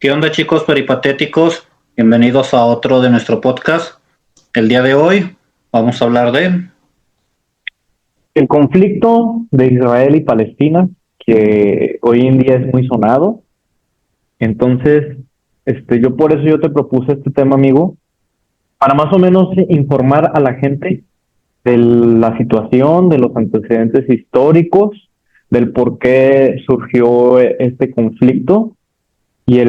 ¿Qué onda, chicos peripatéticos? Bienvenidos a otro de nuestro podcast. El día de hoy vamos a hablar de... El conflicto de Israel y Palestina, que hoy en día es muy sonado. Entonces, yo por eso yo te propuse este tema, amigo, para más o menos informar a la gente de la situación, de los antecedentes históricos, del por qué surgió este conflicto y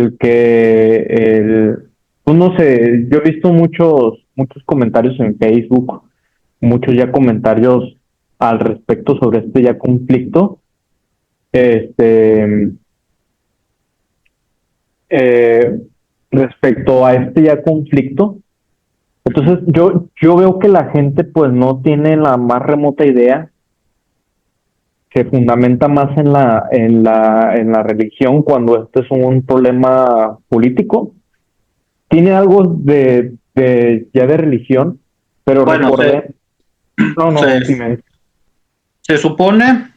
pues no sé, yo he visto muchos comentarios en Facebook, muchos ya comentarios al respecto sobre este ya conflicto. Este, eh, Respecto a este ya conflicto, entonces yo veo que la gente pues no tiene la más remota idea, se fundamenta más en la religión cuando este es un problema político. Tiene algo ya de religión, pero Bueno, recordé, no, no, se, dime. se supone,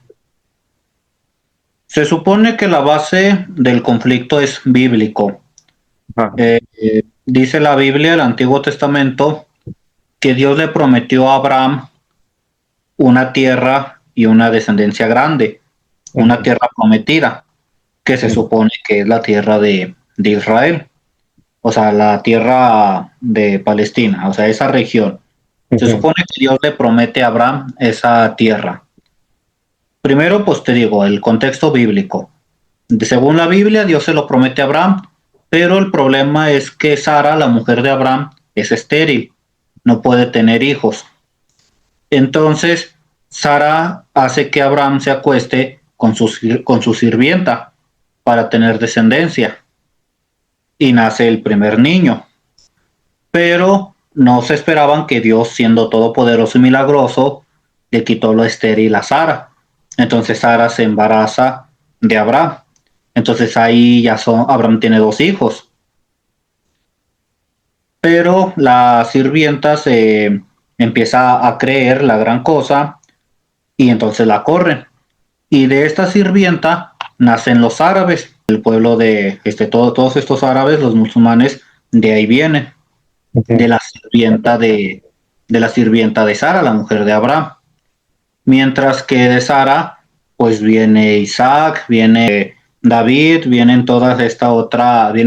se supone que la base del conflicto es bíblico. Ajá, Dice la Biblia, el Antiguo Testamento, que Dios le prometió a Abraham una tierra y una descendencia grande, una ujú, tierra prometida, que se ujú, supone que es la tierra de Israel, o sea, la tierra de Palestina, o sea, esa región. Se ujú. supone que Dios le promete a Abraham esa tierra. Primero, pues te digo, el contexto bíblico. Según la Biblia, Dios se lo promete a Abraham, pero el problema es que Sara, la mujer de Abraham, es estéril, no puede tener hijos. Entonces, Sara hace que Abraham se acueste con su sirvienta para tener descendencia y nace el primer niño. Pero no se esperaban que Dios, siendo todopoderoso y milagroso, le quitó lo estéril a Sara. Entonces Sara se embaraza de Abraham. Entonces ahí Abraham tiene dos hijos. Pero la sirvienta se empieza a creer la gran cosa y entonces la corren. Y de esta sirvienta nacen los árabes, el pueblo de todos estos árabes, los musulmanes, de ahí vienen, de Ujú. la sirvienta de la sirvienta de Sara, la mujer de Abraham. Mientras que de Sara, pues viene Isaac, viene David, viene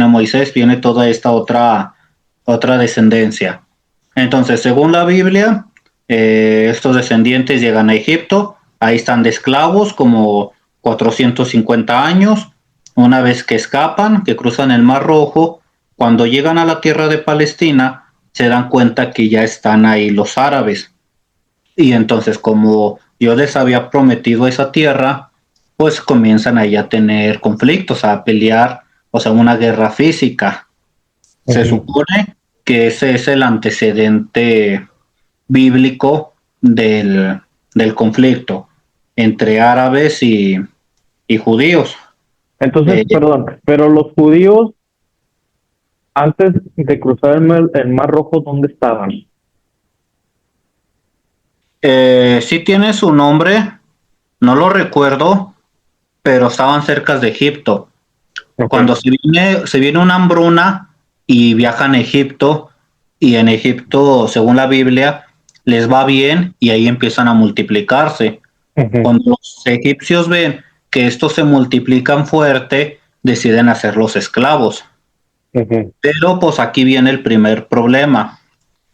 Moisés, viene toda esta otra descendencia. Entonces, según la Biblia, estos descendientes llegan a Egipto, ahí están de esclavos como 450 años. Una vez que escapan, que cruzan el Mar Rojo, cuando llegan a la tierra de Palestina, se dan cuenta que ya están ahí los árabes. Y entonces, como Dios les había prometido esa tierra, pues comienzan ahí a tener conflictos, a pelear, o sea, una guerra física. Se Ujú. supone que ese es el antecedente bíblico del conflicto entre árabes y judíos. Entonces, Eh, perdón, pero los judíos antes de cruzar el Mar Rojo, ¿dónde estaban? sí tiene su nombre, no lo recuerdo, pero estaban cerca de Egipto. Cuando Okay. se viene una hambruna y viajan a Egipto, y en Egipto, según la Biblia, les va bien y ahí empiezan a multiplicarse. Ujú, Cuando los egipcios ven que estos se multiplican fuerte, deciden hacerlos esclavos. ujú, Pero pues aquí viene el primer problema.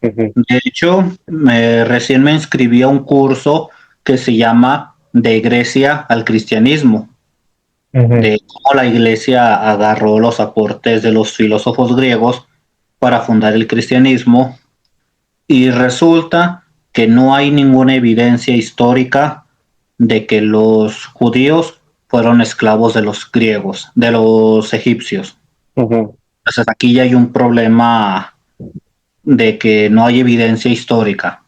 ujú, De hecho, recién me inscribí a un curso que se llama De Grecia al Cristianismo, ujú. de cómo la iglesia agarró los aportes de los filósofos griegos para fundar el cristianismo, y resulta que no hay ninguna evidencia histórica de que los judíos fueron esclavos de los griegos, de los egipcios. Ujú. Entonces aquí ya hay un problema de que no hay evidencia histórica.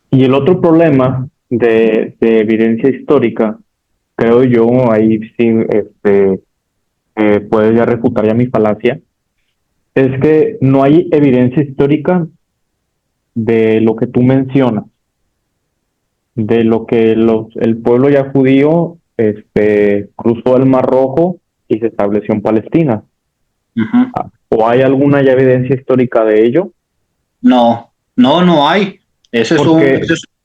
Y el otro problema de evidencia histórica, creo yo, ahí sí puedes ya refutar ya mi falacia, es que no hay evidencia histórica de lo que tú mencionas, de lo que el pueblo ya judío cruzó el Mar Rojo y se estableció en Palestina. Ujú. ¿O hay alguna ya evidencia histórica de ello? No, no, no hay. Ese es un, Porque,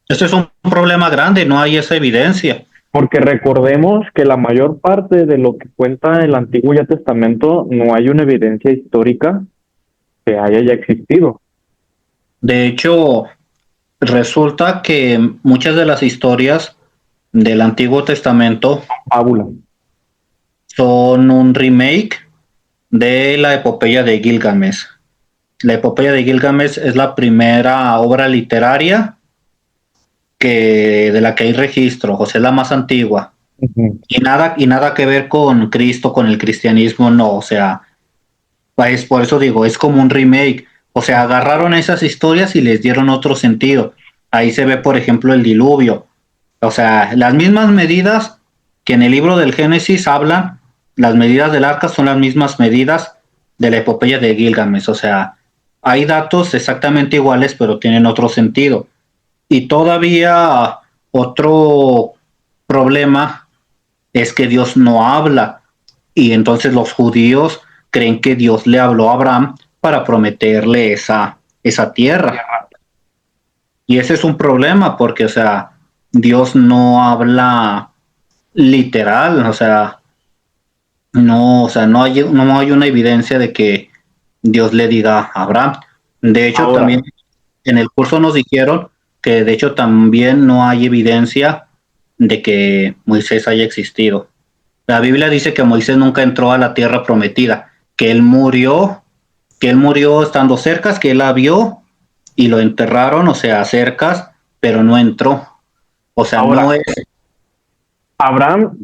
ese es un problema grande, no hay esa evidencia. porque recordemos que la mayor parte de lo que cuenta el Antiguo ya Testamento no hay una evidencia histórica que haya ya existido. De hecho, resulta que muchas de las historias del Antiguo Testamento Fábula. son un remake de la epopeya de Gilgamesh. La epopeya de Gilgamesh es la primera obra literaria de la que hay registro, o sea, es la más antigua. Ujú. Y nada que ver con Cristo, con el cristianismo, no, o sea, pues por eso digo, es como un remake. O sea, agarraron esas historias y les dieron otro sentido. Ahí se ve, por ejemplo, el diluvio. O sea, las mismas medidas que en el libro del Génesis hablan, las medidas del arca son las mismas medidas de la epopeya de Gilgamesh. O sea, hay datos exactamente iguales, pero tienen otro sentido. Y todavía otro problema es que Dios no habla. Y entonces los judíos creen que Dios le habló a Abraham para prometerle esa tierra. Y ese es un problema porque, o sea, Dios no habla literal, o sea, no hay una evidencia de que Dios le diga a Abraham. De hecho, también Ahora, en el curso nos dijeron que de hecho también no hay evidencia de que Moisés haya existido. La Biblia dice que Moisés nunca entró a la tierra prometida, que él murió estando cerca, que él la vio y lo enterraron, o sea, cerca, pero no entró. O sea, no ahora, es Abraham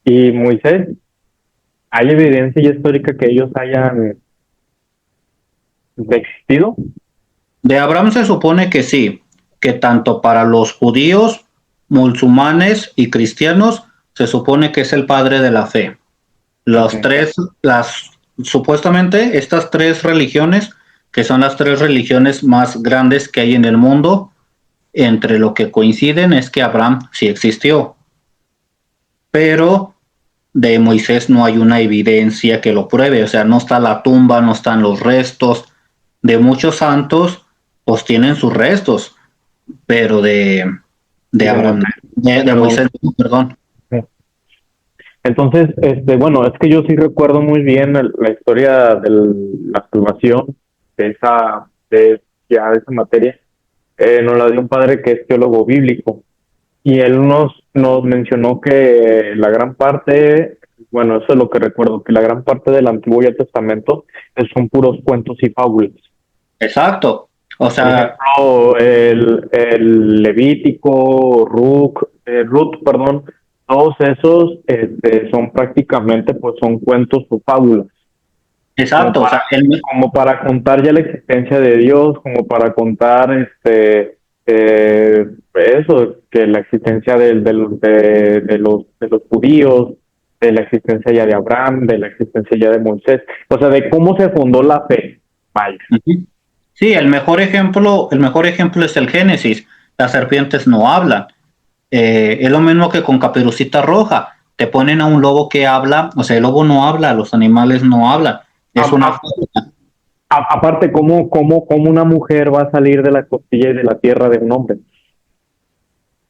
y Moisés, ¿hay evidencia ya histórica que ellos hayan existido? de Abraham se supone que sí, que tanto para los judíos, musulmanes y cristianos se supone que es el padre de la fe. Los Ujú. tres, las supuestamente estas tres religiones, que son las tres religiones más grandes que hay en el mundo, entre lo que coinciden es que Abraham sí existió, pero de Moisés no hay una evidencia que lo pruebe, o sea, no está la tumba, no están los restos, de muchos santos, pues tienen sus restos, pero de De Abraham, Moisés. de Pero, Moisés, perdón. entonces, bueno, es que yo sí recuerdo muy bien la historia de la salvación ya de esa materia. Nos la dio un padre que es teólogo bíblico. Y él nos mencionó que la gran parte, bueno, eso es lo que recuerdo, que la gran parte del Antiguo Testamento son puros cuentos y fábulas. Exacto, o Por sea, ejemplo, el Levítico, Ruth, perdón, todos esos son prácticamente, pues son cuentos o fábulas, como exacto, o para, sea, él, como para contar ya la existencia de Dios, como para contar eso, que la existencia de los judíos, de la existencia ya de Abraham, de la existencia ya de Moisés, o sea, de cómo se fundó la fe. Vaya. sí, el mejor ejemplo es el Génesis. Las serpientes no hablan. Es lo mismo que con Caperucita Roja. Te ponen a un lobo que habla, o sea, el lobo no habla, los animales no hablan. A- Es una a- fábula. Aparte, ¿cómo una mujer va a salir de la costilla y de la tierra de un hombre?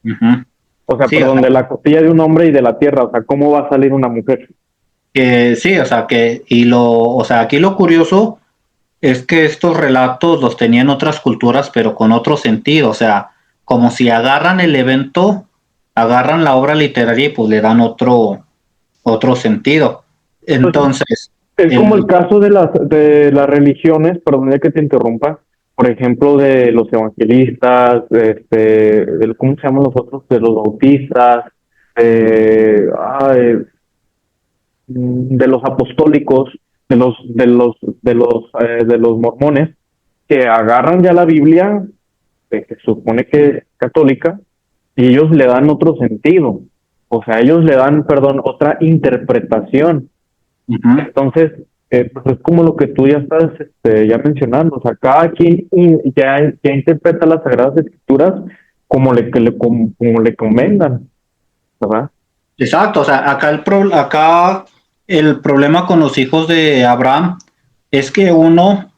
Ujú. O sea, Sí, o perdón, de la costilla de un hombre y de la tierra. O sea, ¿cómo va a salir una mujer? sí, o sea, o sea, aquí lo curioso es que estos relatos los tenían otras culturas, pero con otro sentido. O sea, como si agarran el evento, agarran la obra literaria y pues le dan otro sentido. Pues Entonces, es como el el, caso de las religiones, perdón ya que te interrumpa, por ejemplo, de los evangelistas, ¿cómo se llaman los otros? De los bautistas, de los apostólicos, de los mormones, que agarran ya la Biblia, que se supone que es católica, y ellos le dan otro sentido. O sea, ellos le dan, perdón, otra interpretación. ujú, Entonces, pues es como lo que tú ya estás ya mencionando. O sea, cada quien ya interpreta las Sagradas Escrituras como le convengan, ¿verdad? exacto, o sea, acá el problema con los hijos de Abraham es que uno,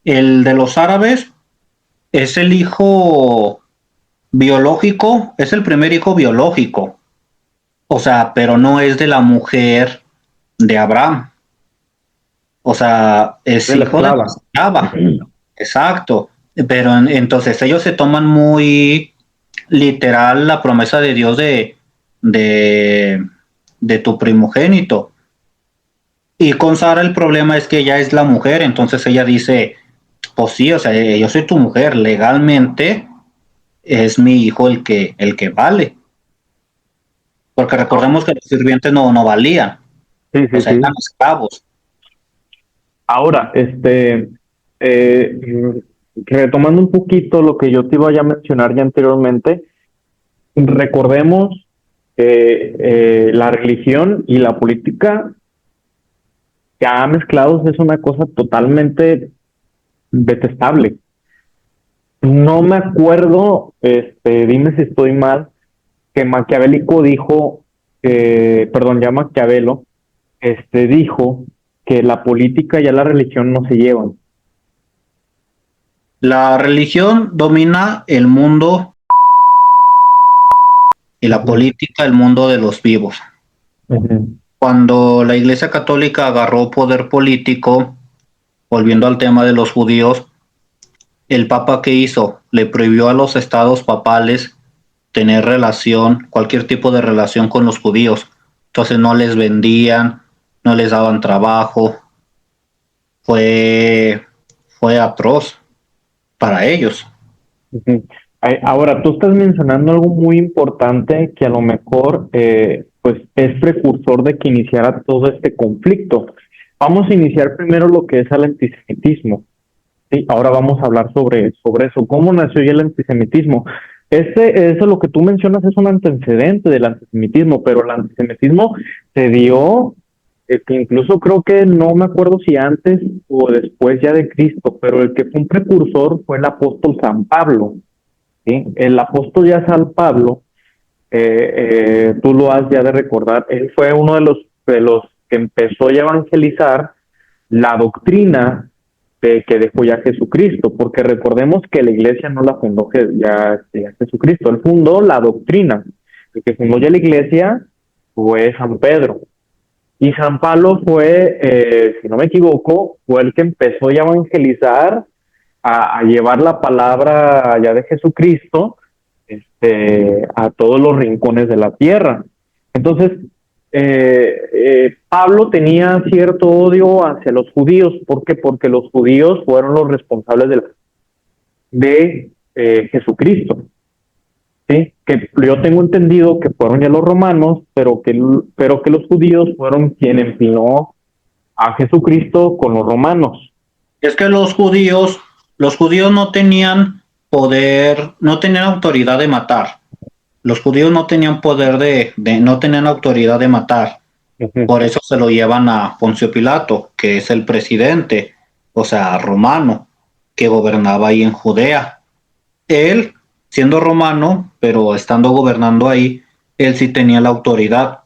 el de los árabes, es el hijo biológico, es el primer hijo biológico. O sea, pero no es de la mujer de Abraham. O sea, es De la hijo de la esclava. esclava. Exacto. Pero entonces ellos se toman muy literal la promesa de Dios de, de tu primogénito. Y con Sara el problema es que ella es la mujer, entonces ella dice, pues sí, o sea, yo soy tu mujer, legalmente es mi hijo el que vale. Porque recordemos que los sirvientes no valían, Sí, o sí, sea, eran sí. esclavos. Ahora, retomando un poquito lo que yo te iba a ya mencionar ya anteriormente, recordemos que la religión y la política ya mezclados es una cosa totalmente detestable. No me acuerdo, dime si estoy mal, que Maquiavélico dijo, perdón, ya Maquiavelo, dijo que la política y la religión no se llevan. La religión domina el mundo y la Ujú, política el mundo de los vivos. ujú, Cuando la Iglesia Católica agarró poder político, volviendo al tema de los judíos, el Papa que hizo le prohibió a los estados papales tener relación, cualquier tipo de relación con los judíos. Entonces no les vendían, no les daban trabajo. Fue, fue atroz para ellos. ujú. Ahora, tú estás mencionando algo muy importante que a lo mejor pues es precursor de que iniciara todo este conflicto. Vamos a iniciar primero lo que es el antisemitismo. Sí, ahora vamos a hablar sobre eso. ¿Cómo nació ya el antisemitismo? Eso lo que tú mencionas es un antecedente del antisemitismo, pero el antisemitismo se dio, que incluso creo que no me acuerdo si antes o después ya de Cristo, pero el que fue un precursor fue el apóstol San Pablo. ¿Sí? El apóstol ya San Pablo, tú lo has ya de recordar, él fue uno de los que empezó ya a evangelizar la doctrina que dejó ya Jesucristo, porque recordemos que la iglesia no la fundó ya Jesucristo, él fundó la doctrina. El que fundó ya la iglesia fue San Pedro. Y San Pablo fue, si no me equivoco, fue el que empezó ya a evangelizar, a llevar la palabra ya de Jesucristo a todos los rincones de la tierra. Entonces, Pablo tenía cierto odio hacia los judíos. ¿Por qué? Porque los judíos fueron los responsables de Jesucristo. ¿Sí? Que yo tengo entendido que fueron ya los romanos, pero que los judíos fueron quien empinó a Jesucristo con los romanos. Es que los judíos no tenían poder, no tenían autoridad de matar. Los judíos no tenían poder no tenían autoridad de matar. Ujú. Por eso se lo llevan a Poncio Pilato, que es el presidente, o sea, romano, que gobernaba ahí en Judea. Él, siendo romano, pero estando gobernando ahí, él sí tenía la autoridad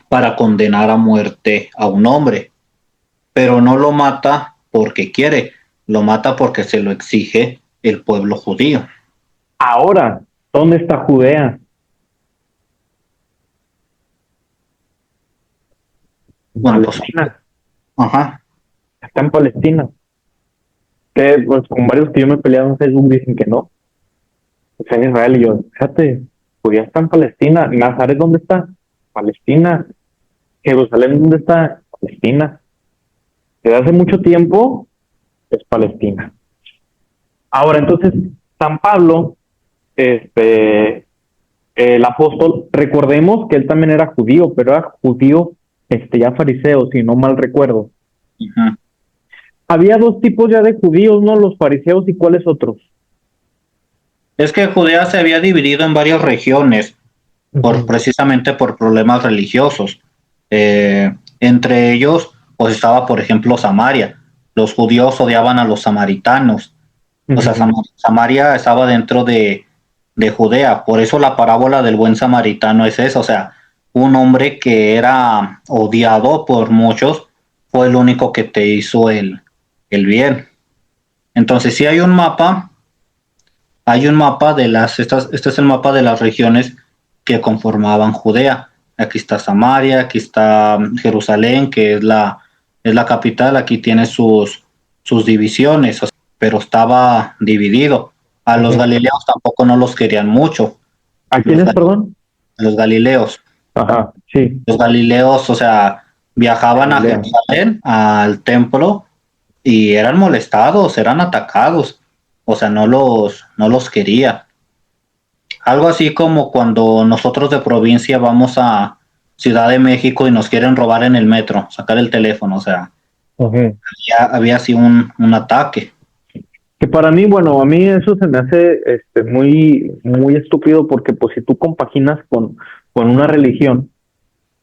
para condenar a muerte a un hombre, pero no lo mata porque quiere, lo mata porque se lo exige el pueblo judío. Ahora, ¿dónde está Judea? En Bueno, pues, Palestina. ajá. Está en Palestina. Que pues con varios que yo me he peleado en Facebook dicen que no. Está en Israel y yo, fíjate, Judea está en Palestina. Nazaret, ¿dónde está? Palestina. Jerusalén, ¿dónde está? Palestina. Desde hace mucho tiempo es Palestina. Ahora, entonces, San Pablo, el apóstol, recordemos que él también era judío, pero era judío, ya fariseo, si no mal recuerdo. Ujú. Había dos tipos ya de judíos, ¿no? Los fariseos y cuáles otros. Es que Judea se había dividido en varias regiones Ujú, precisamente por problemas religiosos. Entre ellos, pues estaba, por ejemplo, Samaria. Los judíos odiaban a los samaritanos. O sea, ujú. Samaria estaba dentro de Judea. Por eso la parábola del buen samaritano es eso. O sea, un hombre que era odiado por muchos, fue el único que te hizo el bien. Entonces, si hay un mapa este es el mapa de las regiones que conformaban Judea. Aquí está Samaria, aquí está Jerusalén, que es la capital, aquí tiene sus divisiones, pero estaba dividido. A los Ujú. galileos tampoco no los querían mucho, ¿A los, quiénes, perdón? los galileos. Ajá, sí, Los galileos, o sea, viajaban a Galilea. Jerusalén, al templo, y eran molestados, eran atacados, o sea, no los quería. Algo así como cuando nosotros de provincia vamos a Ciudad de México y nos quieren robar en el metro, sacar el teléfono, o sea, Ujú. había así un ataque. Que para mí, bueno, a mí eso se me hace muy estúpido porque pues si tú compaginas con una religión,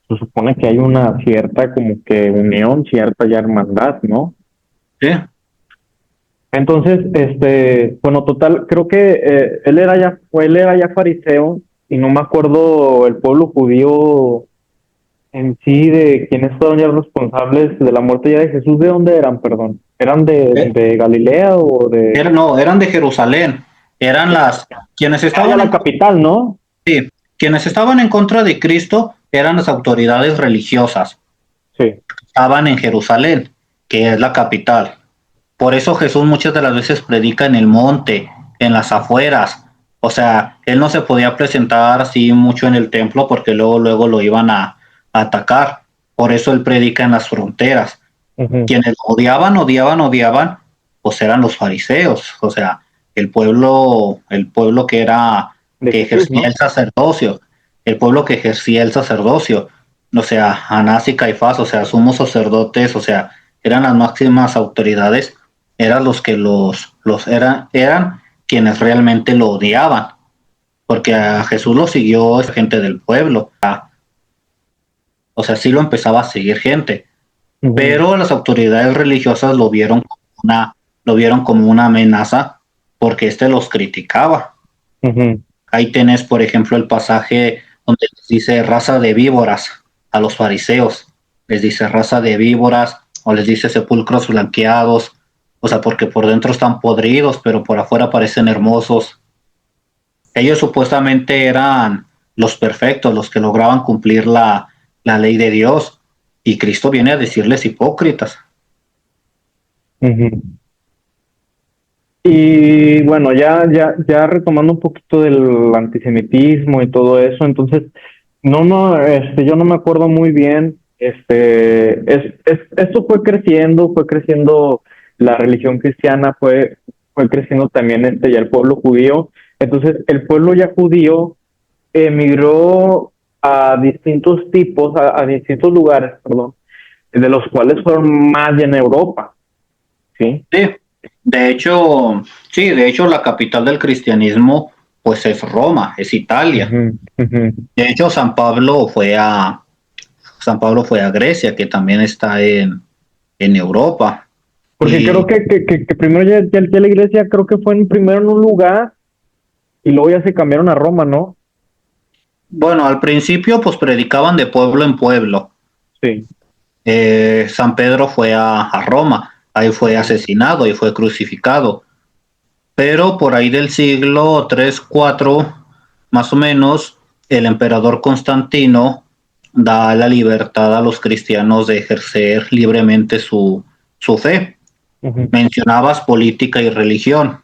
se supone que hay una cierta como que unión, cierta ya hermandad, ¿no? ¿Sí? Entonces, bueno, total, creo que él era ya fariseo y no me acuerdo el pueblo judío en sí de quiénes fueron ya los responsables de la muerte ya de Jesús, ¿de dónde eran, perdón? ¿Eran Eh, de Galilea o de no, eran de Jerusalén, eran quienes era ya estaban la en, capital, ¿no? sí, quienes estaban en contra de Cristo eran las autoridades religiosas, Sí. estaban en Jerusalén, que es la capital. Por eso Jesús muchas de las veces predica en el monte, en las afueras. O sea, él no se podía presentar así mucho en el templo porque luego lo iban a atacar. Por eso él predica en las fronteras. Ujú. Quienes odiaban, pues eran los fariseos. O sea, el pueblo De que Jesús, ejercía ¿no? el sacerdocio, el pueblo que ejercía el sacerdocio. O sea, Anás y Caifás, o sea, sumos sacerdotes, o sea, eran las máximas autoridades, eran los que eran quienes realmente lo odiaban, porque a Jesús lo siguió gente del pueblo, o sea, sí lo empezaba a seguir gente, Ujú. pero las autoridades religiosas lo vieron como una amenaza porque los criticaba. Ujú. Ahí tenés, por ejemplo, el pasaje donde les dice raza de víboras a los fariseos, les dice raza de víboras o les dice sepulcros blanqueados, o sea, porque por dentro están podridos, pero por afuera parecen hermosos. Ellos supuestamente eran los perfectos, los que lograban cumplir la ley de Dios, y Cristo viene a decirles hipócritas. Ujú. Y bueno, ya retomando un poquito del antisemitismo y todo eso, entonces, no, yo no me acuerdo muy bien, esto fue creciendo la religión cristiana, fue creciendo también ya el pueblo judío, entonces el pueblo ya judío emigró a distintos tipos, a distintos lugares, perdón, de los cuales fueron más ya en Europa, ¿sí? Sí, de hecho, sí, de hecho la capital del cristianismo pues es Roma, es Italia. Ujú. Ujú. De hecho, San Pablo fue a Grecia, que también está en Europa. Porque Y creo que primero ya la iglesia creo que fue primero en un lugar y luego ya se cambiaron a Roma, ¿no? bueno, al principio pues predicaban de pueblo en pueblo. Sí. San Pedro fue a Roma, ahí fue Ujú. asesinado y fue crucificado. Pero por ahí del siglo 3 4 más o menos, el emperador Constantino da la libertad a los cristianos de ejercer libremente su fe. Ujú. Mencionabas política y religión.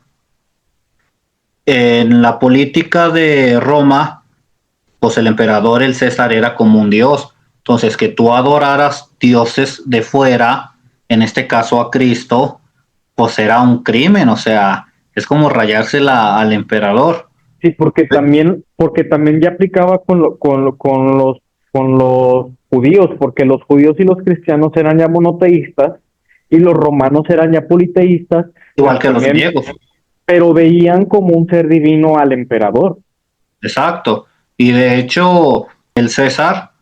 En la política de Roma, pues el emperador, el César, era como un dios. Entonces, que tú adoraras dioses de fuera, en este caso a Cristo, pues era un crimen, o sea, es como rayársela al emperador. Sí, porque también ya aplicaba con los judíos, porque los judíos y los cristianos eran ya monoteístas y los romanos eran ya politeístas, Igual pero que los también, griegos, pero veían como un ser divino al emperador. exacto. Y de hecho, el César,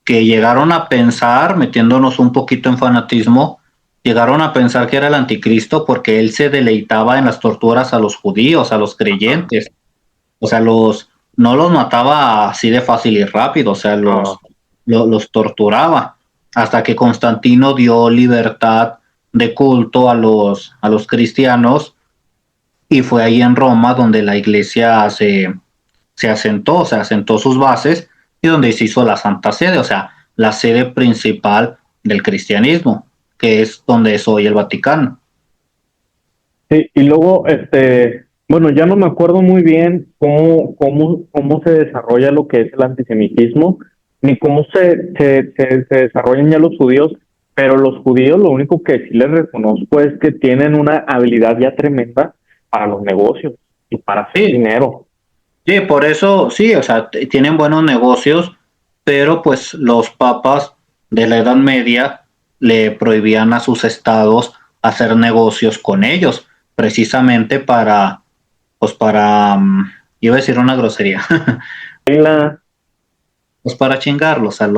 que llegaron a pensar, metiéndonos un poquito en fanatismo, llegaron a pensar que era el anticristo porque él se deleitaba en las torturas a los judíos, a los creyentes. O sea, no los mataba así de fácil y rápido, o sea, Ah, los torturaba, hasta que Constantino dio libertad de culto a los cristianos, y fue ahí en Roma donde la iglesia se asentó, se asentó sus bases, y donde se hizo la Santa Sede, o sea, la sede principal del cristianismo, que es donde es hoy el Vaticano. sí, y luego, bueno, ya no me acuerdo muy bien cómo se desarrolla lo que es el antisemitismo, ni cómo se desarrollan ya los judíos, pero los judíos lo único que sí les reconozco es que tienen una habilidad ya tremenda para los negocios y para hacer Sí, dinero. sí, por eso, sí, o sea, tienen buenos negocios, pero pues los papas de la Edad Media le prohibían a sus estados hacer negocios con ellos, precisamente pues para, iba a decir una grosería, Y pues para chingarlos a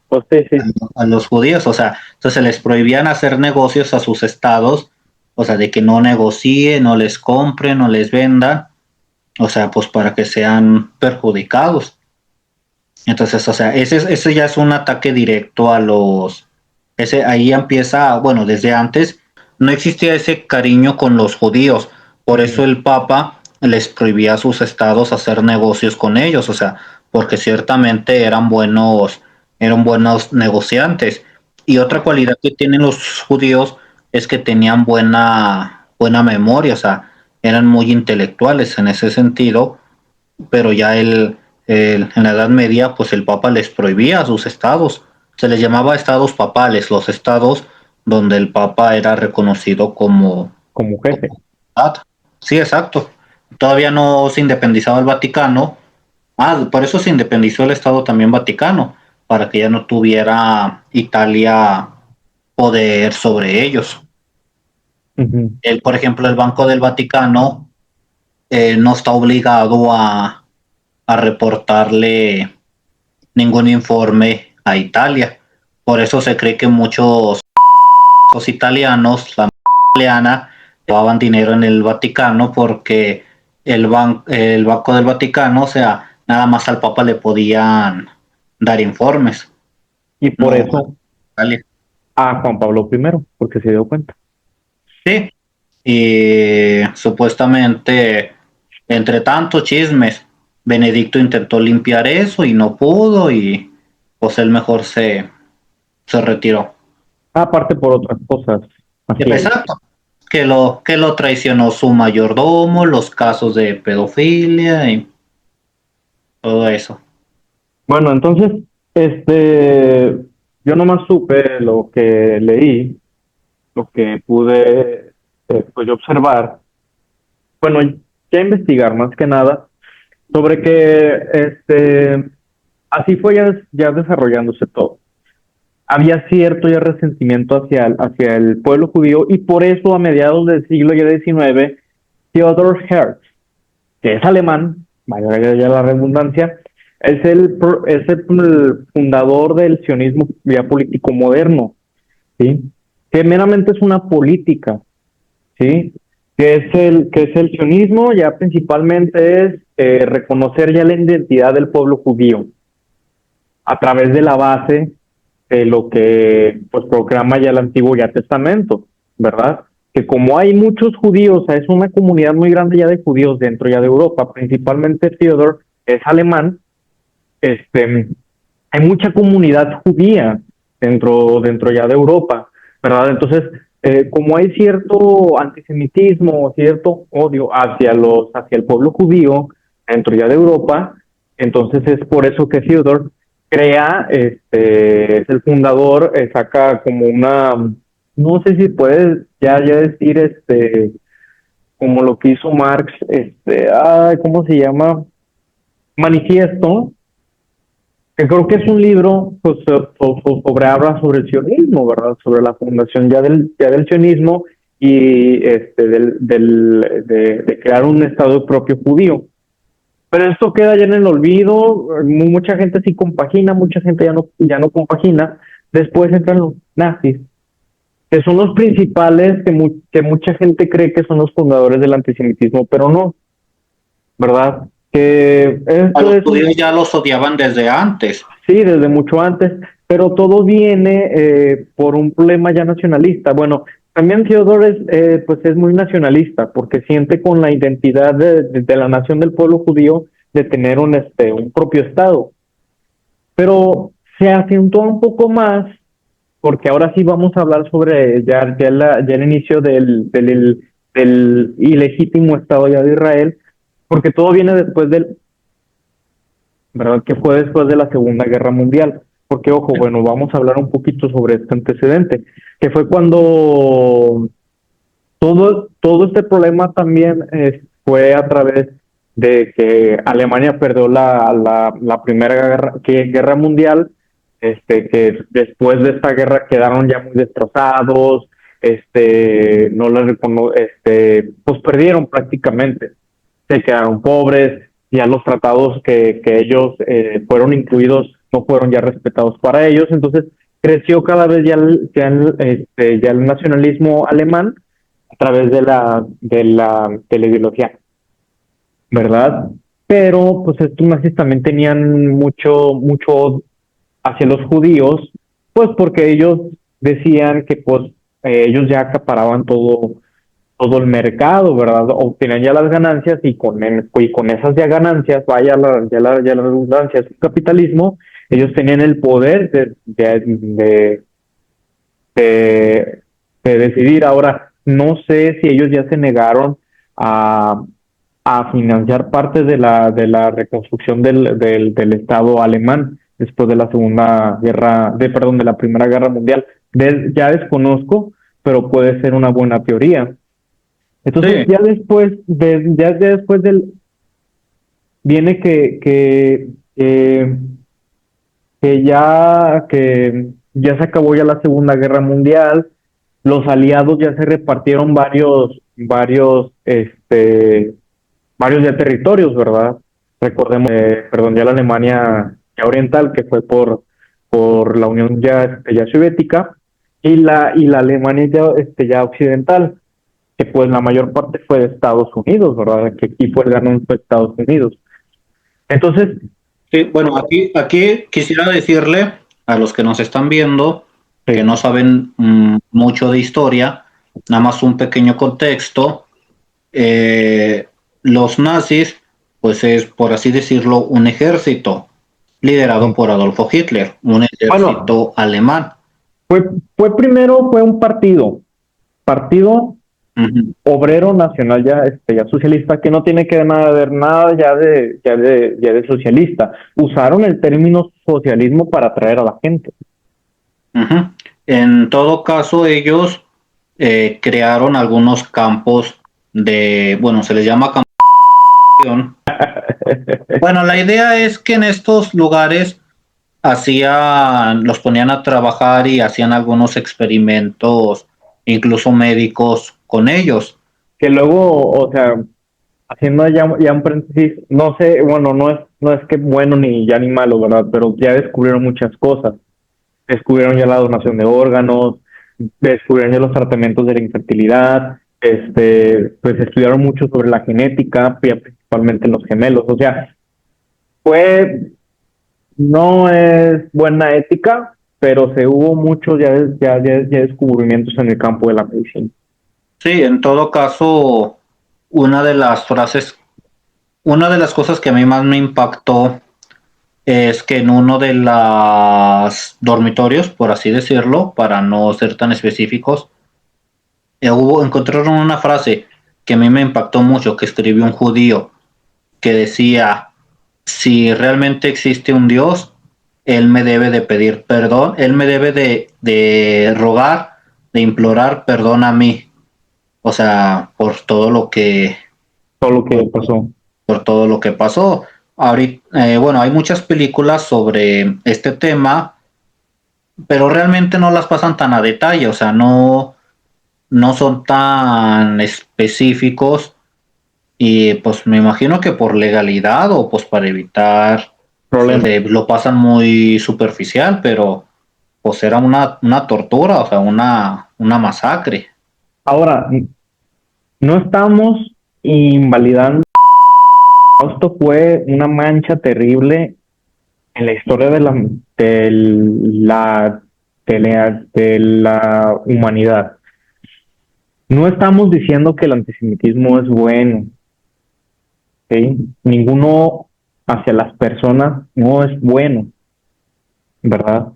pues sí, sí. a los judíos, o sea, entonces les prohibían hacer negocios a sus estados, o sea, de que no negocie, no les compre, no les venda, o sea, pues para que sean perjudicados. Entonces, o sea, ese ya es un ataque directo a ahí empieza, bueno, desde antes no existía ese cariño con los judíos, por eso Ujú. el Papa les prohibía a sus estados hacer negocios con ellos, o sea, porque ciertamente eran buenos negociantes. Y otra cualidad que tienen los judíos es que tenían buena memoria, o sea, eran muy intelectuales en ese sentido, pero ya en la Edad Media, pues el Papa les prohibía a sus estados. Se les llamaba estados papales, los estados donde el Papa era reconocido Como como jefe. autoridad. Sí, exacto. Todavía no se independizaba el Vaticano. Ah, por eso se independizó el Estado también Vaticano, para que ya no tuviera Italia poder sobre ellos. Ujú. Por ejemplo, el Banco del Vaticano no está obligado a reportarle ningún informe a Italia. Por eso se cree que muchos italianos, la italiana, llevaban dinero en el Vaticano porque el Banco del Vaticano, o sea, nada más al Papa le podían dar informes, Y por no eso Italia. a Juan Pablo I, porque se dio cuenta. Sí, y supuestamente, entre tantos chismes, Benedicto intentó limpiar eso y no pudo, y pues él mejor se retiró. Aparte por otras cosas, así es. Exacto. Que lo traicionó su mayordomo, los casos de pedofilia y todo eso. Bueno, entonces, yo nomás supe lo que leí, lo que pude, pues, yo observar, bueno, ya investigar más que nada, sobre que, así fue ya desarrollándose todo. Había cierto ya resentimiento hacia el pueblo judío y por eso a mediados del siglo ya XIX, Theodor Herz, que es alemán, mayor ya la redundancia, es el fundador del sionismo ya político moderno, ¿sí? Que meramente es una política, ¿sí? Que es el sionismo, ya principalmente es reconocer ya la identidad del pueblo judío a través de la base de lo que pues proclama ya el Antiguo ya Testamento, ¿verdad? Que como hay muchos judíos, o sea, es una comunidad muy grande ya de judíos dentro ya de Europa, principalmente Theodor es alemán, hay mucha comunidad judía dentro ya de Europa, ¿verdad? Entonces, como hay cierto antisemitismo, cierto odio hacia el pueblo judío dentro ya de Europa, entonces es por eso que Theodor crea, es el fundador, saca como no sé si puedes ya decir, como lo que hizo Marx, ¿cómo se llama? Manifiesto, que creo que es un libro pues, habla sobre el sionismo, ¿verdad? Sobre la fundación ya del sionismo y de crear un estado propio judío. Pero esto queda ya en el olvido, mucha gente sí compagina, mucha gente ya no compagina. Después entran los nazis, que son los principales que mucha gente cree que son los fundadores del antisemitismo, pero no, ¿verdad? Que A esto los es judíos ya los odiaban desde antes. sí, desde mucho antes, pero todo viene por un problema ya nacionalista. Bueno, también Theodore pues es muy nacionalista porque siente con la identidad de la nación del pueblo judío de tener un propio estado, pero se acentúa un poco más porque ahora sí vamos a hablar sobre ya el inicio del ilegítimo estado ya de Israel, porque todo viene después ¿verdad? Que fue después de la Segunda Guerra Mundial. Porque, ojo, bueno, vamos a hablar un poquito sobre este antecedente, que fue cuando todo este problema también fue a través de que Alemania perdió la Primera Guerra Mundial, que después de esta guerra quedaron ya muy destrozados, no les pues perdieron prácticamente, se quedaron pobres, ya los tratados que ellos fueron incluidos no fueron ya respetados para ellos, entonces creció cada vez ya el nacionalismo alemán a través de la ideología, ¿verdad? Pero pues estos nazis también tenían mucho hacia los judíos, pues porque ellos decían que pues ellos ya acaparaban todo el mercado, ¿verdad? Obtenían ya las ganancias y con esas ya ganancias, ya la redundancia, es un capitalismo, ellos tenían el poder de, de decidir. Ahora, no sé si ellos ya se negaron a, a financiar parte de la reconstrucción del Estado alemán después de la Segunda Guerra, perdón, de la Primera Guerra Mundial. Ya desconozco, pero puede ser una buena teoría. Entonces, Sí, ya después viene que ya se acabó ya la Segunda Guerra Mundial, los aliados ya se repartieron varios ya territorios, ¿verdad? Recordemos, perdón, ya la Alemania ya oriental, que fue por la Unión ya soviética, y la Alemania ya occidental, que pues la mayor parte fue de Estados Unidos, ¿verdad? Que aquí fue el ganón fue Estados Unidos. Entonces, sí, bueno, aquí quisiera decirle a los que nos están viendo que sí, no saben mucho de historia, nada más un pequeño contexto. Eh, los nazis, pues es, por así decirlo, un ejército liderado sí. por Adolfo Hitler, un Bueno, ejército alemán. fue un partido Ujú. obrero nacional ya socialista, que no tiene que nada ver nada ya de socialista. Usaron el término socialismo para atraer a la gente. Ujú. En todo caso, ellos crearon algunos campos bueno, se les llama campión. Bueno, la idea es que en estos lugares los ponían a trabajar y hacían algunos experimentos, incluso médicos, con ellos. Que luego, o sea, haciendo ya un paréntesis, no sé, bueno, no es que bueno ni ya ni malo, ¿verdad? Pero ya descubrieron muchas cosas. Descubrieron ya la donación de órganos, descubrieron ya los tratamientos de la infertilidad, pues estudiaron mucho sobre la genética, principalmente en los gemelos. O sea, fue, no es buena ética, pero se hubo muchos ya descubrimientos en el campo de la medicina. Sí, en todo caso, una de las frases, una de las cosas que a mí más me impactó es que en uno de los dormitorios, por así decirlo, para no ser tan específicos, encontraron una frase que a mí me impactó mucho, que escribió un judío, que decía, si realmente existe un Dios, Él me debe de pedir perdón, Él me debe de rogar, de implorar perdón a mí, o sea, Todo lo que pasó. por todo lo que pasó. Ahorita, bueno, hay muchas películas sobre este tema, pero realmente no las pasan tan a detalle, o sea, no son tan específicos y pues me imagino que por legalidad o pues para evitar, Problema. lo pasan muy superficial, pero pues era una tortura, o sea, una masacre. Ahora, no estamos invalidando Holocausto fue una mancha terrible en la historia de la humanidad. No estamos diciendo que el antisemitismo es bueno, ¿sí? Ninguno hacia las personas no es bueno, ¿verdad?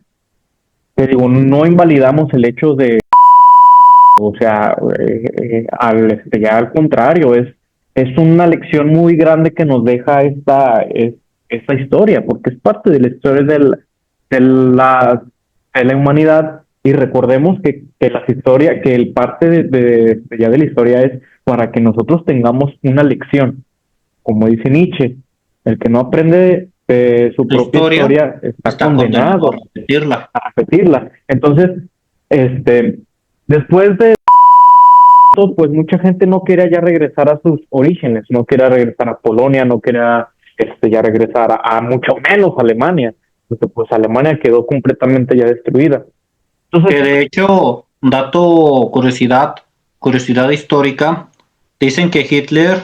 Te digo, no invalidamos el hecho de, o sea, ya al contrario, es una lección muy grande que nos deja esta historia, porque es parte de la historia de la, de la humanidad. Y recordemos que las historias, que el parte ya de la historia es para que nosotros tengamos una lección. Como dice Nietzsche, el que no aprende de su La propia historia historia está está condenado a condenado repetirla. a repetirla. Entonces, después de esto, pues mucha gente no quería ya regresar a sus orígenes, no quería regresar a Polonia, no quería ya regresar a mucho menos a Alemania, porque pues Alemania quedó completamente ya destruida. Que Entonces, de hecho, dato curiosidad histórica, dicen que Hitler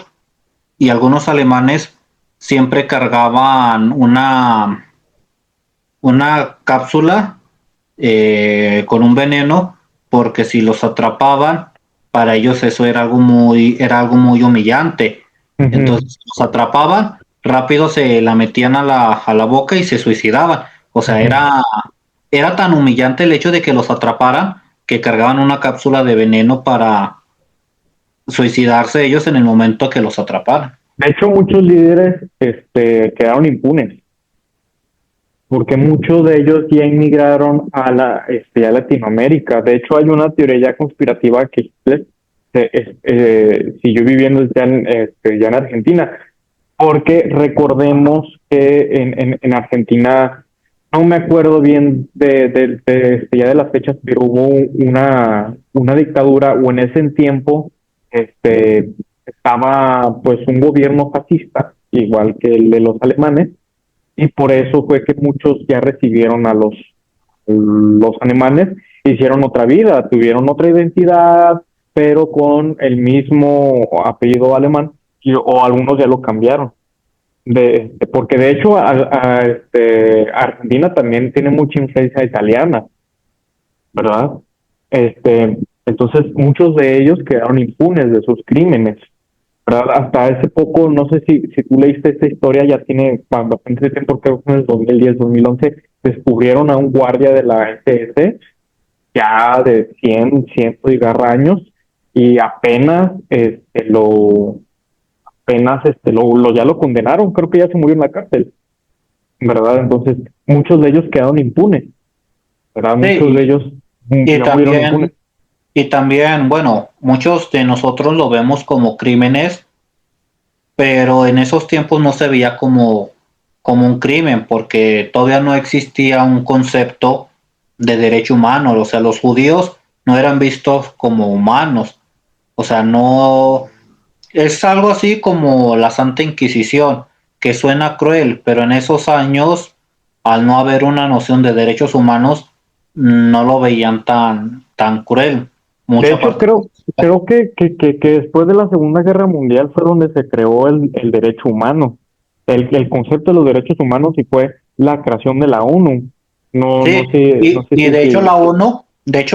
y algunos alemanes siempre cargaban una cápsula con un veneno, porque si los atrapaban, para ellos eso era algo muy humillante. ujú, Entonces, si los atrapaban, rápido se la metían a la boca y se suicidaban. O sea, ujú. era tan humillante el hecho de que los atraparan que cargaban una cápsula de veneno para suicidarse ellos en el momento que los atraparan. De hecho, muchos líderes quedaron impunes, porque muchos de ellos ya inmigraron a Latinoamérica. De hecho, hay una teoría ya conspirativa que Hitler siguió viviendo ya en Argentina, porque recordemos que en Argentina, no me acuerdo bien ya de las fechas, pero hubo una dictadura, o en ese tiempo estaba pues un gobierno fascista, igual que el de los alemanes, y por eso fue que muchos ya recibieron a los alemanes, hicieron otra vida, tuvieron otra identidad, pero con el mismo apellido alemán, o algunos ya lo cambiaron. Porque de hecho Argentina también tiene mucha influencia italiana, ¿verdad? Entonces muchos de ellos quedaron impunes de sus crímenes, ¿verdad? Hasta hace poco, no sé si tú leíste esta historia, ya tiene bastante tiempo, creo que en el 2010, 2011, descubrieron a un guardia de la SS, ya de 100 y garra años, y apenas ya lo condenaron, creo que ya se murió en la cárcel, ¿verdad? Entonces, muchos de ellos quedaron impunes, ¿verdad? Muchos de Sí, ellos y no murieron impunes. también, bueno, muchos de nosotros lo vemos como crímenes, pero en esos tiempos no se veía como un crimen, porque todavía no existía un concepto de derecho humano. O sea, los judíos no eran vistos como humanos. O sea, no es algo así como la Santa Inquisición, que suena cruel, pero en esos años, al no haber una noción de derechos humanos, no lo veían tan cruel. De Mucha hecho, parte. creo que después de la Segunda Guerra Mundial fue donde se creó el derecho humano. El concepto de los derechos humanos y fue la creación de la ONU. No, Sí, no sé y si de hecho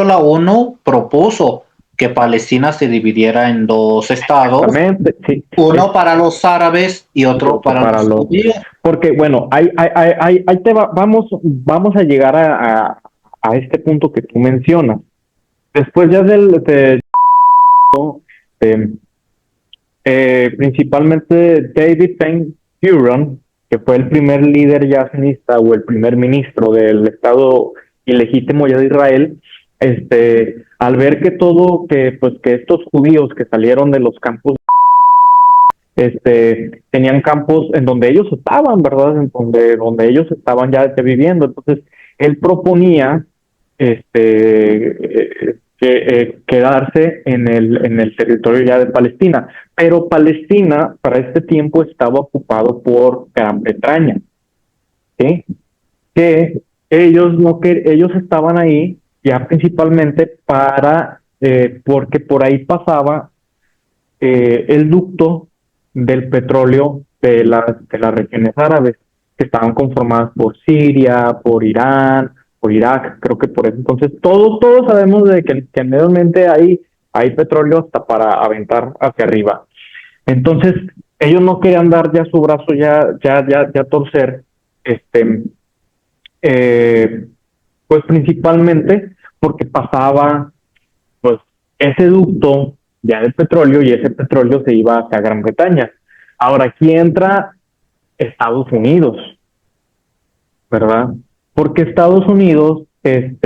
la ONU propuso que Palestina se dividiera en dos estados, exactamente, sí. uno para los árabes y Y otro otro para para los los, judíos. porque bueno, vamos a llegar a este punto que tú mencionas. Después ya de principalmente David Ben-Gurion, que fue el primer líder ya sionista o el primer ministro del Estado ilegítimo ya de Israel, al ver que estos judíos que salieron de los campos, tenían campos en donde ellos estaban, ¿verdad? En donde ellos estaban ya viviendo. Entonces, él proponía quedarse en el territorio ya de Palestina, pero Palestina para este tiempo estaba ocupado por Gran Bretaña, ¿sí? Que ellos estaban ahí ya principalmente porque por ahí pasaba el ducto del petróleo de las regiones árabes, que estaban conformadas por Siria, por Irán, por Irak, creo que por eso. Entonces, todos sabemos de que en Medio Oriente hay petróleo hasta para aventar hacia arriba. Entonces, ellos no querían dar ya su brazo, ya torcer, este, eh, pues principalmente porque pasaba, pues, ese ducto ya de petróleo y ese petróleo se iba hacia Gran Bretaña. Ahora aquí entra Estados Unidos, ¿verdad? Porque Estados Unidos, eh,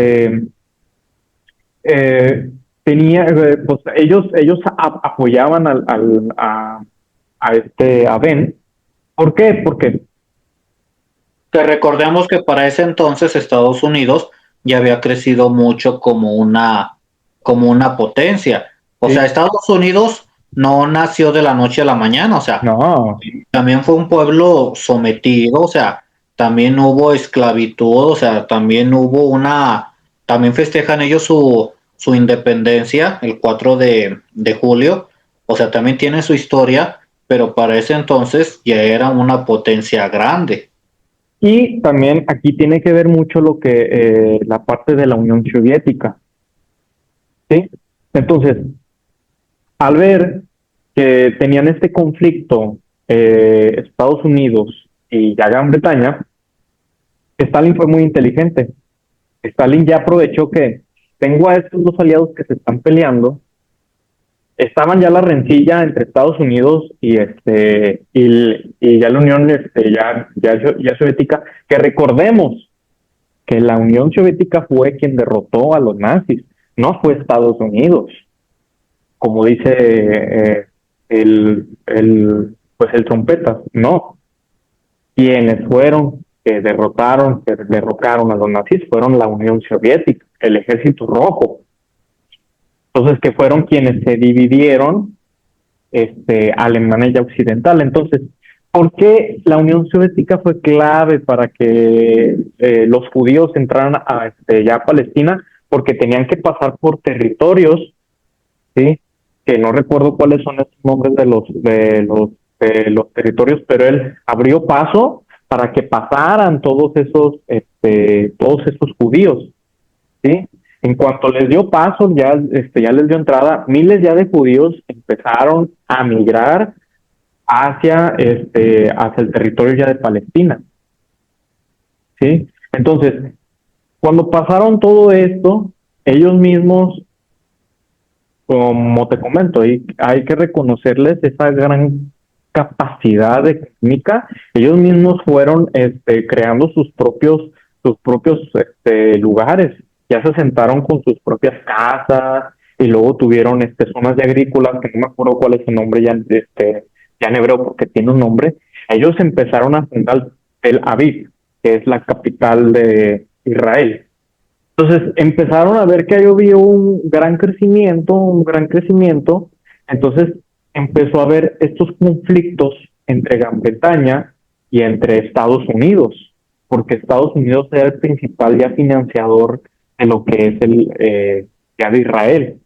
pues ellos apoyaban a Ben. ¿Por qué? Porque Que recordemos que para ese entonces Estados Unidos ya había crecido mucho como una potencia. O sea, sí, Estados Unidos no nació de la noche a la mañana, o sea, no, también fue un pueblo sometido, o sea, también hubo esclavitud, o sea, también festejan ellos su independencia el 4 de julio, o sea, también tiene su historia, pero para ese entonces ya era una potencia grande. y también aquí tiene que ver mucho lo que la parte de la Unión Soviética, ¿sí? Entonces, al ver que tenían este conflicto Estados Unidos y ya Gran Bretaña, Stalin fue muy inteligente. Stalin ya aprovechó que tengo a estos dos aliados que se están peleando, estaban ya la rencilla entre Estados Unidos y ya la Unión ya Soviética, que recordemos que la Unión Soviética fue quien derrotó a los nazis, no fue Estados Unidos, como dice pues el trompeta, no, quienes fueron que derrocaron a los nazis fueron la Unión Soviética, el Ejército Rojo. Entonces, que fueron quienes se dividieron Alemania y Occidental. Entonces, ¿por qué la Unión Soviética fue clave para que los judíos entraran ya a Palestina? Porque tenían que pasar por territorios, ¿sí? Que no recuerdo cuáles son estos nombres de los territorios, pero él abrió paso para que pasaran todos esos judíos, ¿sí? En cuanto les dio paso, ya les dio entrada, miles ya de judíos empezaron a migrar hacia el territorio ya de Palestina, ¿sí? Entonces, cuando pasaron todo esto, ellos mismos, como te comento, hay que reconocerles esa gran capacidad económica. Ellos mismos fueron creando sus propios lugares. Ya se sentaron con sus propias casas y luego tuvieron zonas de agrícolas, que no me acuerdo cuál es su nombre ya en hebreo porque tiene un nombre. Ellos empezaron a fundar Tel Aviv, que es la capital de Israel. Entonces empezaron a ver que ahí había un gran crecimiento. Entonces empezó a haber estos conflictos entre Gran Bretaña y entre Estados Unidos, porque Estados Unidos era el principal ya financiador de lo que es ya de Israel,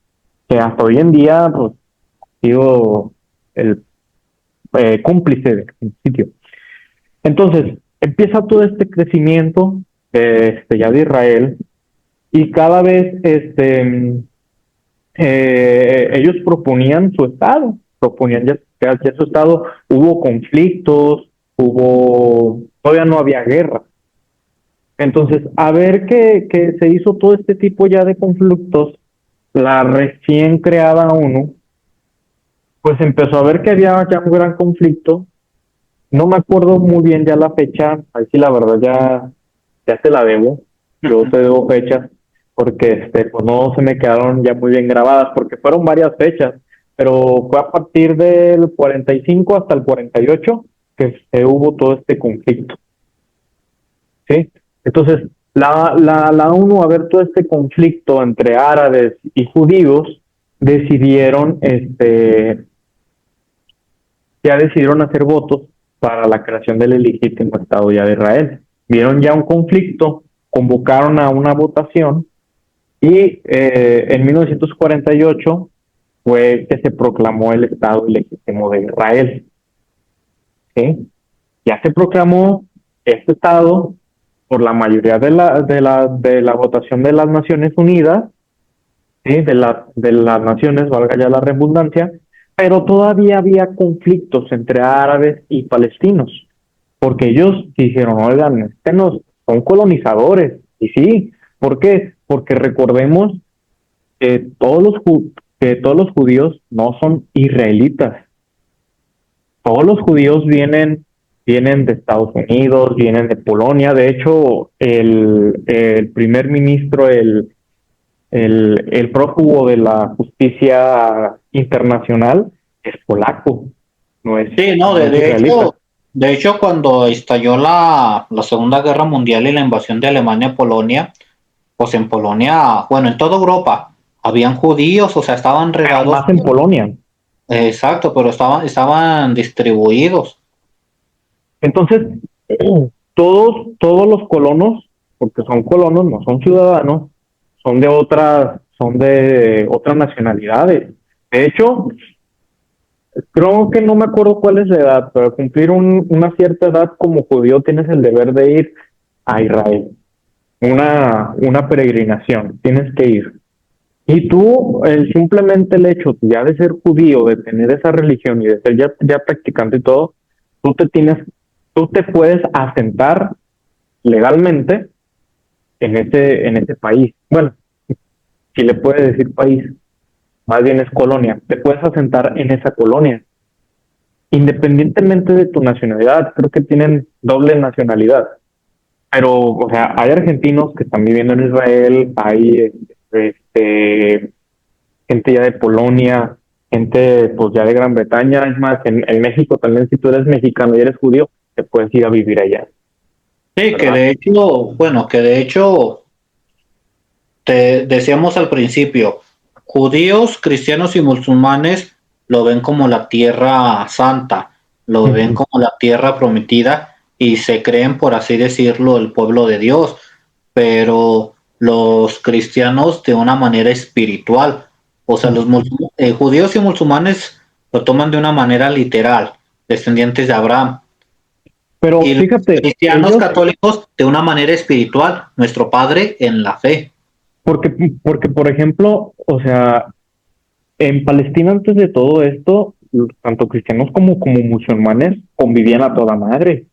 que hasta hoy en día pues, ha sido el cómplice del sitio. Entonces empieza todo este crecimiento ya de Israel y cada vez ellos proponían su estado, proponían ya su estado, hubo conflictos, todavía no había guerra. Entonces, a ver que se hizo todo este tipo ya de conflictos, la recién creada ONU, pues empezó a ver que había ya un gran conflicto. No me acuerdo muy bien ya la fecha, ahí sí la verdad ya te la debo, yo te debo fechas, porque pues no se me quedaron ya muy bien grabadas, porque fueron varias fechas, pero fue a partir del 45 hasta el 48 que se hubo todo este conflicto, ¿sí? Entonces, la ONU, a ver todo este conflicto entre árabes y judíos, decidieron, ya decidieron hacer votos para la creación del ilegítimo Estado ya de Israel. Vieron ya un conflicto, convocaron a una votación y en 1948 fue que se proclamó el Estado ilegítimo de Israel. ¿sí? Ya se proclamó este estado por la mayoría de la votación de las Naciones Unidas, ¿sí? De las naciones, valga ya la redundancia, pero todavía había conflictos entre árabes y palestinos, porque ellos dijeron, oigan, son colonizadores, y sí, ¿por qué? Porque recordemos que todos los judíos no son israelitas, todos los judíos vienen de Estados Unidos, vienen de Polonia. De hecho, el primer ministro, el prófugo de la justicia internacional es polaco, no es, Sí, no, no de, es de israelita. hecho, de hecho, cuando estalló la Segunda Guerra Mundial y la invasión de Alemania a Polonia, pues en Polonia, bueno, en toda Europa, habían judíos, o sea, estaban Pero regados, más en Polonia. exacto, pero estaban distribuidos. Entonces, todos los colonos, porque son colonos, no son ciudadanos, son de otras nacionalidades. De hecho, creo que no me acuerdo cuál es la edad, pero al cumplir una cierta edad como judío tienes el deber de ir a Israel, una peregrinación, tienes que ir. Y tú, simplemente el hecho ya de ser judío, de tener esa religión y de ser ya practicante y todo, tú te tienes, tú te puedes asentar legalmente en ese país. Bueno, si le puedes decir país, más bien es colonia. Te puedes asentar en esa colonia, independientemente de tu nacionalidad. Creo que tienen doble nacionalidad. Pero, o sea, hay argentinos que están viviendo en Israel, hay gente ya de Polonia, gente pues ya de Gran Bretaña. Es más, en México también, si tú eres mexicano y eres judío, te puedes ir a vivir allá, Sí, que ¿verdad? de hecho, bueno, que de hecho, te decíamos al principio, judíos, cristianos y musulmanes lo ven como la tierra santa, lo ven Ujú. como la tierra prometida y se creen, por así decirlo, el pueblo de Dios, pero los cristianos de una manera espiritual, o sea, judíos y musulmanes lo toman de una manera literal, descendientes de Abraham, Pero y los fíjate, cristianos católicos de una manera espiritual, nuestro Padre en la fe. porque por ejemplo, o sea, en Palestina antes de todo esto, tanto cristianos como musulmanes convivían a toda madre,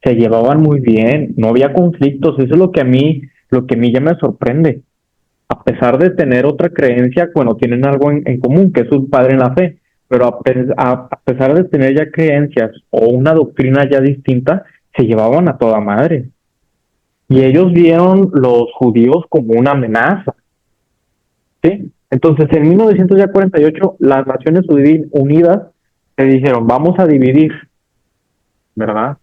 se llevaban muy bien, no había conflictos. Eso es lo que a mí ya me sorprende. A pesar de tener otra creencia, bueno, tienen algo en común, que es un padre en la fe, pero a pesar de tener ya creencias o una doctrina ya distinta, se llevaban a toda madre. Y ellos vieron los judíos como una amenaza, ¿sí? Entonces, en 1948, las Naciones Unidas se dijeron, vamos a dividir, ¿verdad?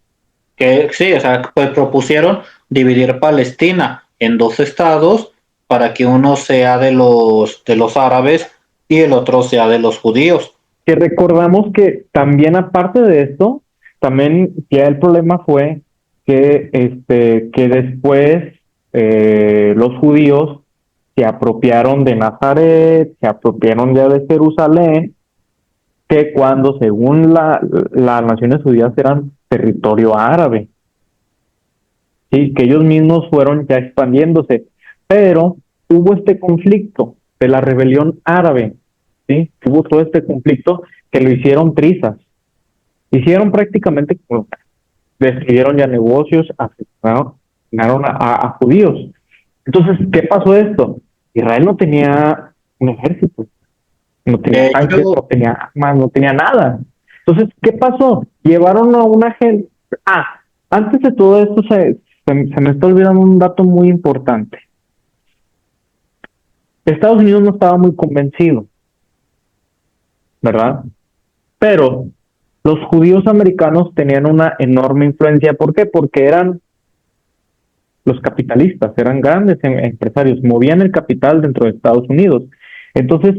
Que sí, o sea, pues propusieron dividir Palestina en dos estados para que uno sea de los árabes y el otro sea de los judíos. Que recordamos que también aparte de esto, también ya el problema fue que después los judíos se apropiaron de Nazaret, se apropiaron ya de Jerusalén, que cuando según las Naciones Unidas eran territorio árabe, ¿sí? Que ellos mismos fueron ya expandiéndose, pero hubo este conflicto de la rebelión árabe, ¿sí? Hubo todo este conflicto que lo hicieron trizas. Hicieron prácticamente, bueno, destruyeron ya negocios, asesinaron a judíos. Entonces, ¿qué pasó esto? Israel no tenía un ejército, no De tenía tanques, hecho, no tenía armas, no tenía nada. Entonces, ¿qué pasó? Llevaron a una gente. Ah, antes de todo esto, se me está olvidando un dato muy importante. Estados Unidos no estaba muy convencido, ¿verdad? Pero los judíos americanos tenían una enorme influencia. ¿Por qué? Porque eran los capitalistas, eran grandes empresarios, movían el capital dentro de Estados Unidos. Entonces,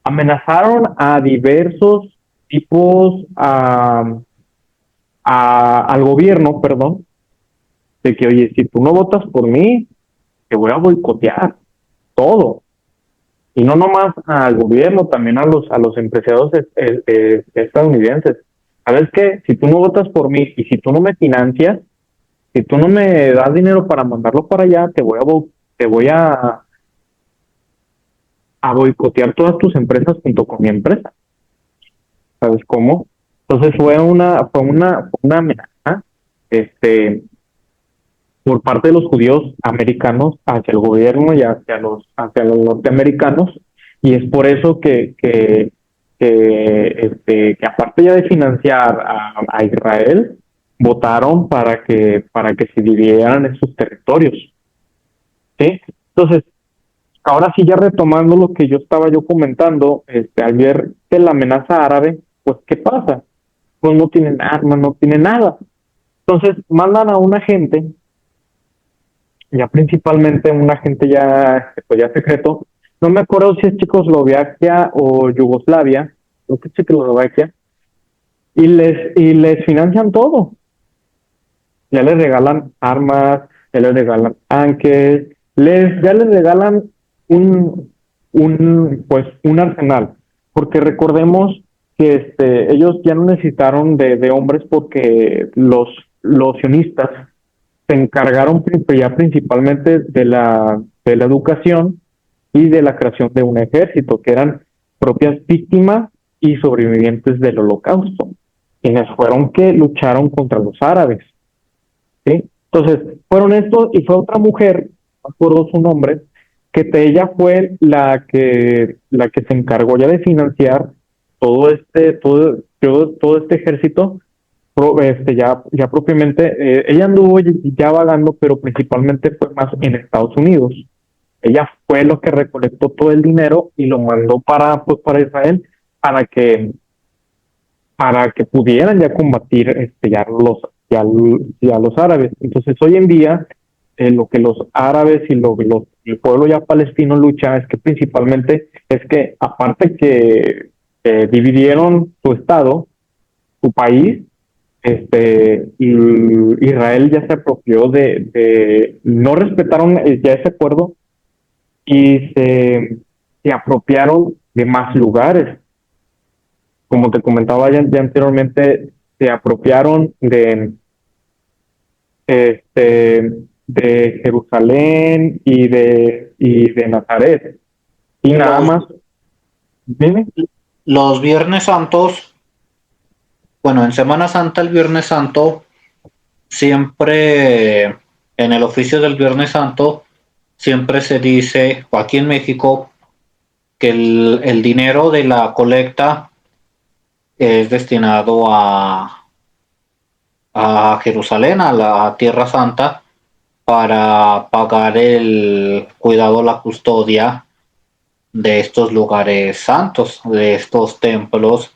amenazaron a diversos tipos, al gobierno, perdón, de que, oye, si tú no votas por mí, te voy a boicotear todo. Y no nomás al gobierno, también a los empresarios estadounidenses. ¿sabes qué? Si tú no votas por mí y si tú no me financias, si tú no me das dinero para mandarlo para allá, te voy a boicotear todas tus empresas junto con mi empresa. ¿Sabes cómo? Entonces fue una amenaza, este, por parte de los judíos americanos hacia el gobierno y hacia los norteamericanos, y es por eso que aparte ya de financiar a Israel, votaron para que se dividieran esos territorios, ¿sí? Entonces, ahora sí ya retomando lo que yo comentando, al ver que la amenaza árabe, pues ¿qué pasa? Pues no tienen armas, no tienen nada. Entonces mandan a un agente, ya principalmente un agente ya, pues ya secreto, no me acuerdo si es Checoslovaquia o Yugoslavia, creo que es Checoslovaquia, y les financian todo. Ya les regalan armas, ya les regalan tanques, ya les regalan pues un arsenal, porque recordemos que ellos ya no necesitaron de hombres porque los sionistas se encargaron ya principalmente de la educación y de la creación de un ejército, que eran propias víctimas y sobrevivientes del holocausto, quienes fueron que lucharon contra los árabes, ¿sí? Entonces, fueron estos y fue otra mujer, no me acuerdo su nombre, ella fue la que se encargó ya de financiar todo este ejército, ya propiamente, ella anduvo ya vagando, pero principalmente fue más en Estados Unidos. Ella fue lo que recolectó todo el dinero y lo mandó pues, para Israel, para que, para que pudieran ya combatir ya los árabes. Entonces, hoy en día, lo que los árabes y el pueblo ya palestino lucha es que principalmente es que, aparte que dividieron su estado, su país, Israel ya se apropió no respetaron ya ese acuerdo y se apropiaron de más lugares. Como te comentaba ya anteriormente, se apropiaron de Jerusalén y de Nazaret. Y nada Los, más, dime. los Viernes Santos, bueno, en Semana Santa, el Viernes Santo, siempre en el oficio del Viernes Santo, siempre se dice, o aquí en México, que el dinero de la colecta es destinado a Jerusalén, a la Tierra Santa, para pagar el cuidado, la custodia de estos lugares santos, de estos templos,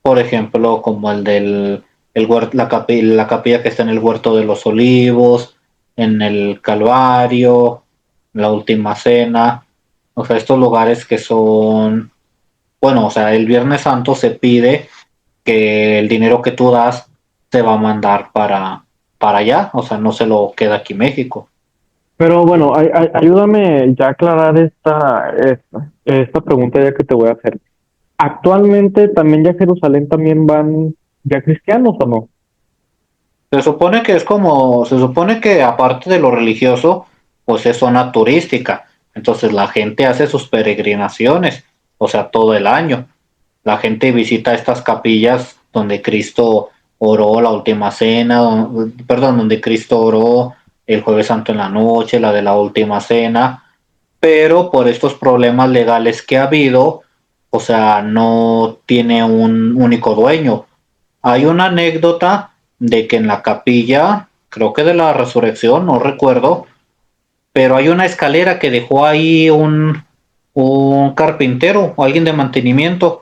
por ejemplo, como el la capilla que está en el Huerto de los Olivos, en el Calvario, la Última Cena, o sea, estos lugares que son, bueno, o sea, el Viernes Santo se pide que el dinero que tú das te va a mandar para allá, o sea, no se lo queda aquí México. Pero bueno, ayúdame ya a aclarar esta pregunta ya que te voy a hacer. Actualmente también ya Jerusalén también van ya cristianos o no? Se supone que aparte de lo religioso, pues es zona turística. Entonces la gente hace sus peregrinaciones, o sea, todo el año. La gente visita estas capillas donde Cristo oró la última cena, perdón, donde Cristo oró el Jueves Santo en la noche, la de la última cena, pero por estos problemas legales que ha habido, o sea, no tiene un único dueño. Hay una anécdota de que en la capilla, creo que de la resurrección, no recuerdo, pero hay una escalera que dejó ahí un carpintero o alguien de mantenimiento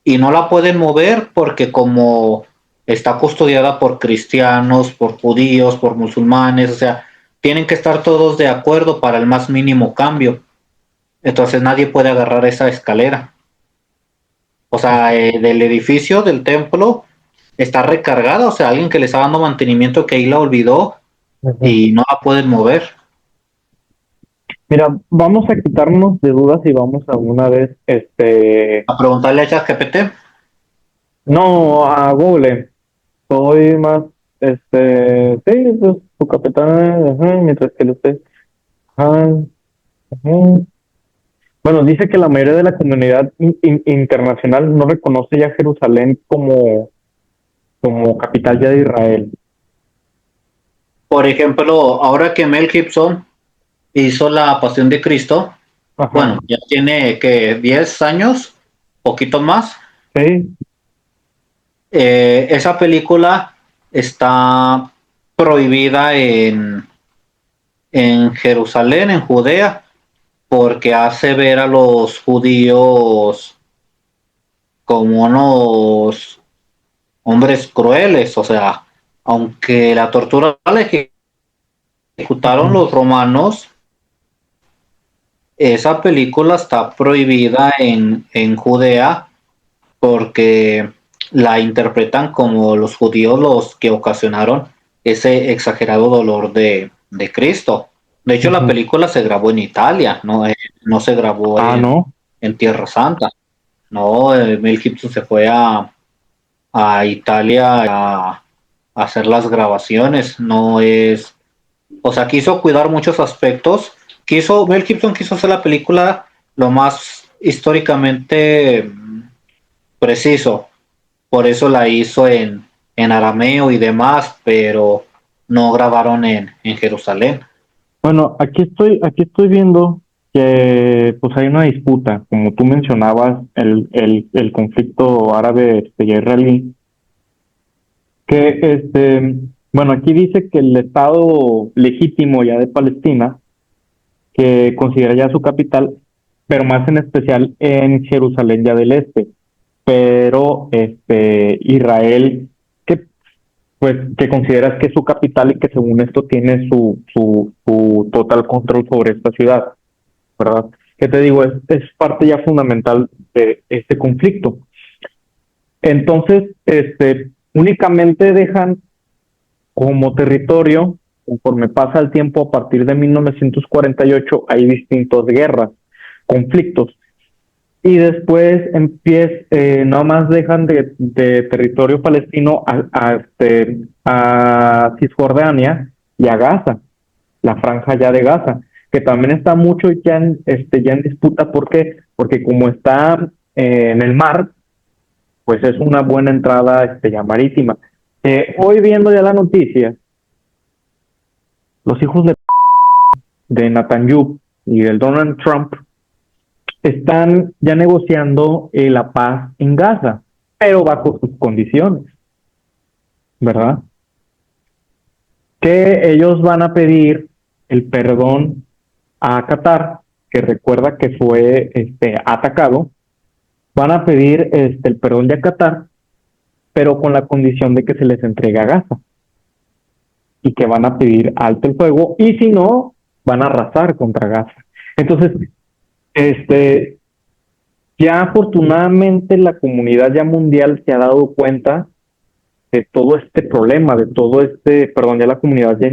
y no la pueden mover porque como está custodiada por cristianos, por judíos, por musulmanes, o sea, tienen que estar todos de acuerdo para el más mínimo cambio. Entonces nadie puede agarrar esa escalera. O sea, del edificio del templo está recargada, o sea, alguien que le está dando mantenimiento que ahí la olvidó Ujú. y no la pueden mover. Mira, vamos a quitarnos de dudas y vamos a una vez, A preguntarle a ChatGPT. No, a Google. Soy más, sí, pues su capitán, ajá, mientras que usted, ajá, ajá. Bueno, dice que la mayoría de la comunidad internacional no reconoce ya Jerusalén como capital ya de Israel. Por ejemplo, ahora que Mel Gibson hizo La Pasión de Cristo, Ajá, bueno, ya tiene que 10 años, poquito más. sí, Esa película está prohibida en Jerusalén, en Judea, porque hace ver a los judíos como unos hombres crueles. O sea, aunque la tortura la ejecutaron ujú. los romanos, esa película está prohibida en Judea porque la interpretan como los judíos los que ocasionaron ese exagerado dolor de Cristo. De hecho, la Ujú. película se grabó en Italia, no se grabó Ah, no. en Tierra Santa. No, Mel Gibson se fue a Italia a hacer las grabaciones. No es, o sea, quiso cuidar muchos aspectos. Mel Gibson quiso hacer la película lo más históricamente preciso. Por eso la hizo en arameo y demás, pero no grabaron en Jerusalén. Bueno, aquí estoy viendo que pues hay una disputa, como tú mencionabas, el conflicto árabe y israelí, que bueno, aquí dice que el Estado legítimo ya de Palestina, que considera ya su capital, pero más en especial en Jerusalén ya del Este, pero Israel, que pues que consideras que es su capital y que según esto tiene su total control sobre esta ciudad, ¿verdad? Que te digo, es parte ya fundamental de este conflicto. Entonces, únicamente dejan como territorio, conforme pasa el tiempo, a partir de 1948 hay distintas guerras, conflictos, y después nada más dejan de territorio palestino a Cisjordania y a Gaza, la franja ya de Gaza, que también está mucho ya en disputa. ¿Por qué? Porque como está en el mar, pues es una buena entrada ya marítima. Hoy viendo ya la noticia, los hijos de Netanyahu y del Donald Trump están ya negociando la paz en Gaza, pero bajo sus condiciones, ¿verdad? Que ellos van a pedir el perdón a Qatar, que recuerda que fue atacado, van a pedir el perdón de Qatar, pero con la condición de que se les entregue a Gaza y que van a pedir alto el fuego, y si no, van a arrasar contra Gaza. Entonces, este, ya afortunadamente la comunidad ya mundial se ha dado cuenta de todo este problema, de todo perdón, ya la comunidad ya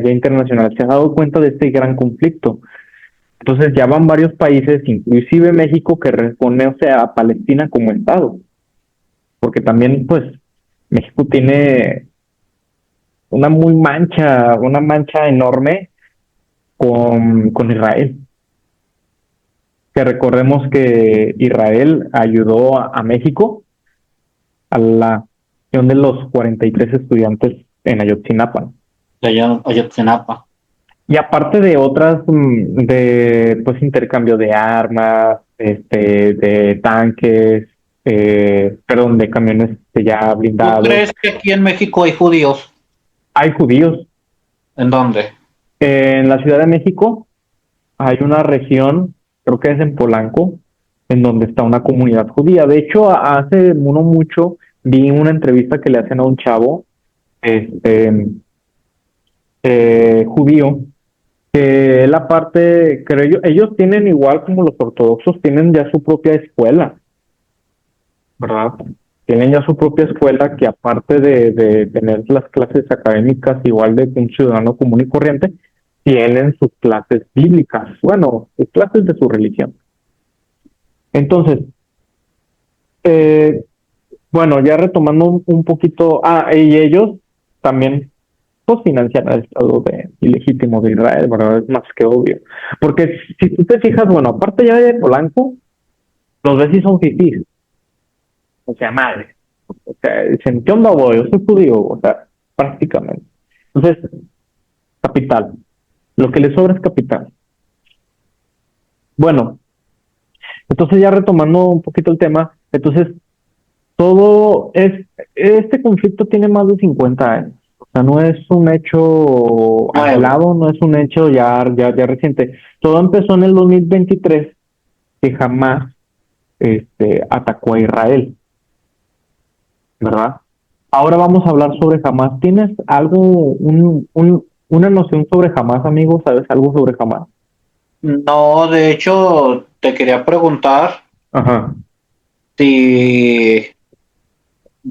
internacional se ha dado cuenta de este gran conflicto. Entonces ya van varios países, inclusive México, que reconoce a Palestina como Estado, porque también pues México tiene una mancha enorme con Israel, que recordemos que Israel ayudó a México a la acción de los 43 estudiantes en Ayotzinapa. De allá, Ayotzinapa. Y aparte de otras, de pues intercambio de armas, de tanques, perdón, de camiones ya ¿Tú blindados. crees que aquí en México hay judíos? Hay judíos. ¿En dónde? En la Ciudad de México hay una región, creo que es en Polanco, en donde está una comunidad judía. De hecho, hace no mucho vi una entrevista que le hacen a un chavo, este, judío, que la parte, creo yo, ellos tienen igual como los ortodoxos, tienen ya su propia escuela, ¿verdad? Tienen ya su propia escuela que aparte de tener las clases académicas igual de un ciudadano común y corriente, tienen sus clases bíblicas, bueno, sus clases de su religión. Entonces, eh, bueno, ya retomando un poquito, y ellos también pues financian al Estado ilegítimo de Israel, ¿verdad? Es más que obvio. Porque si tú te fijas, bueno, aparte ya de Polanco, los ves y son fifís, o sea, madre. O sea, dicen, ¿qué onda, voy? Yo soy judío, o sea, prácticamente. Entonces, capital. Lo que le sobra es capital. Bueno, entonces ya retomando un poquito el tema, entonces este conflicto tiene más de 50 años. O sea, no es un hecho Nuevo. aislado, no es un hecho ya reciente. Todo empezó en el 2023, que jamás atacó a Israel, ¿verdad? Ahora vamos a hablar sobre Hamas. ¿Tienes una noción sobre Hamas, amigo? ¿Sabes algo sobre Hamas? No, de hecho, te quería preguntar Ajá. si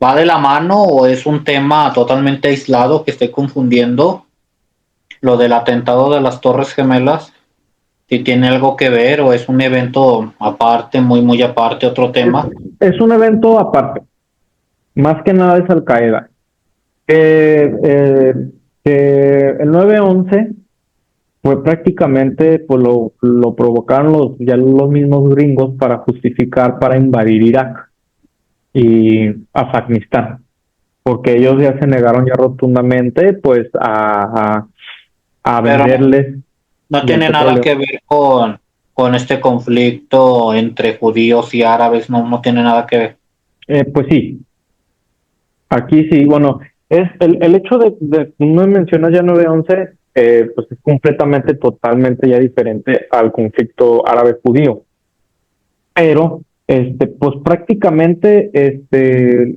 va de la mano o es un tema totalmente aislado que estoy confundiendo lo del atentado de las Torres Gemelas, si tiene algo que ver o es un evento aparte, muy, muy aparte, otro Es, tema. es un evento aparte. Más que nada es Al Qaeda. Que el 9/11 fue prácticamente, pues lo provocaron ya los mismos gringos para justificar, para invadir Irak y Afganistán, porque ellos ya se negaron ya rotundamente, pues, a Pero venderles no ya el tiene nada petróleo. que ver con este conflicto entre judíos y árabes, no, no tiene nada que ver. Pues sí, aquí sí, bueno, es el hecho de no mencionas ya 9/11, pues es completamente, totalmente ya diferente al conflicto árabe-judío. Pero, pues prácticamente,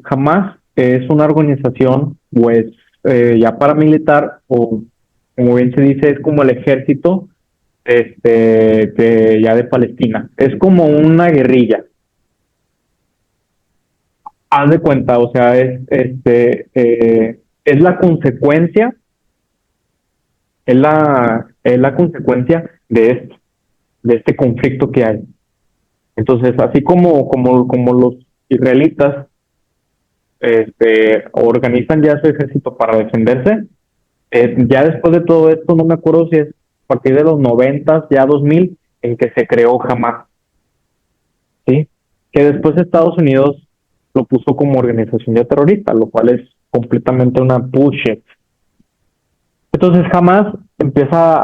jamás es una organización, pues, ya paramilitar, o como bien se dice, es como el ejército, ya de Palestina. Es como una guerrilla. Haz de cuenta, o sea, es la consecuencia, es la consecuencia de este conflicto que hay. Entonces, así como los israelitas organizan ya su ejército para defenderse, ya después de todo esto, no me acuerdo si es a partir de los 90, ya 2000, en que se creó Hamas, ¿sí? Que después Estados Unidos lo puso como organización ya terrorista, lo cual es completamente una bullshit. Entonces Hamas empieza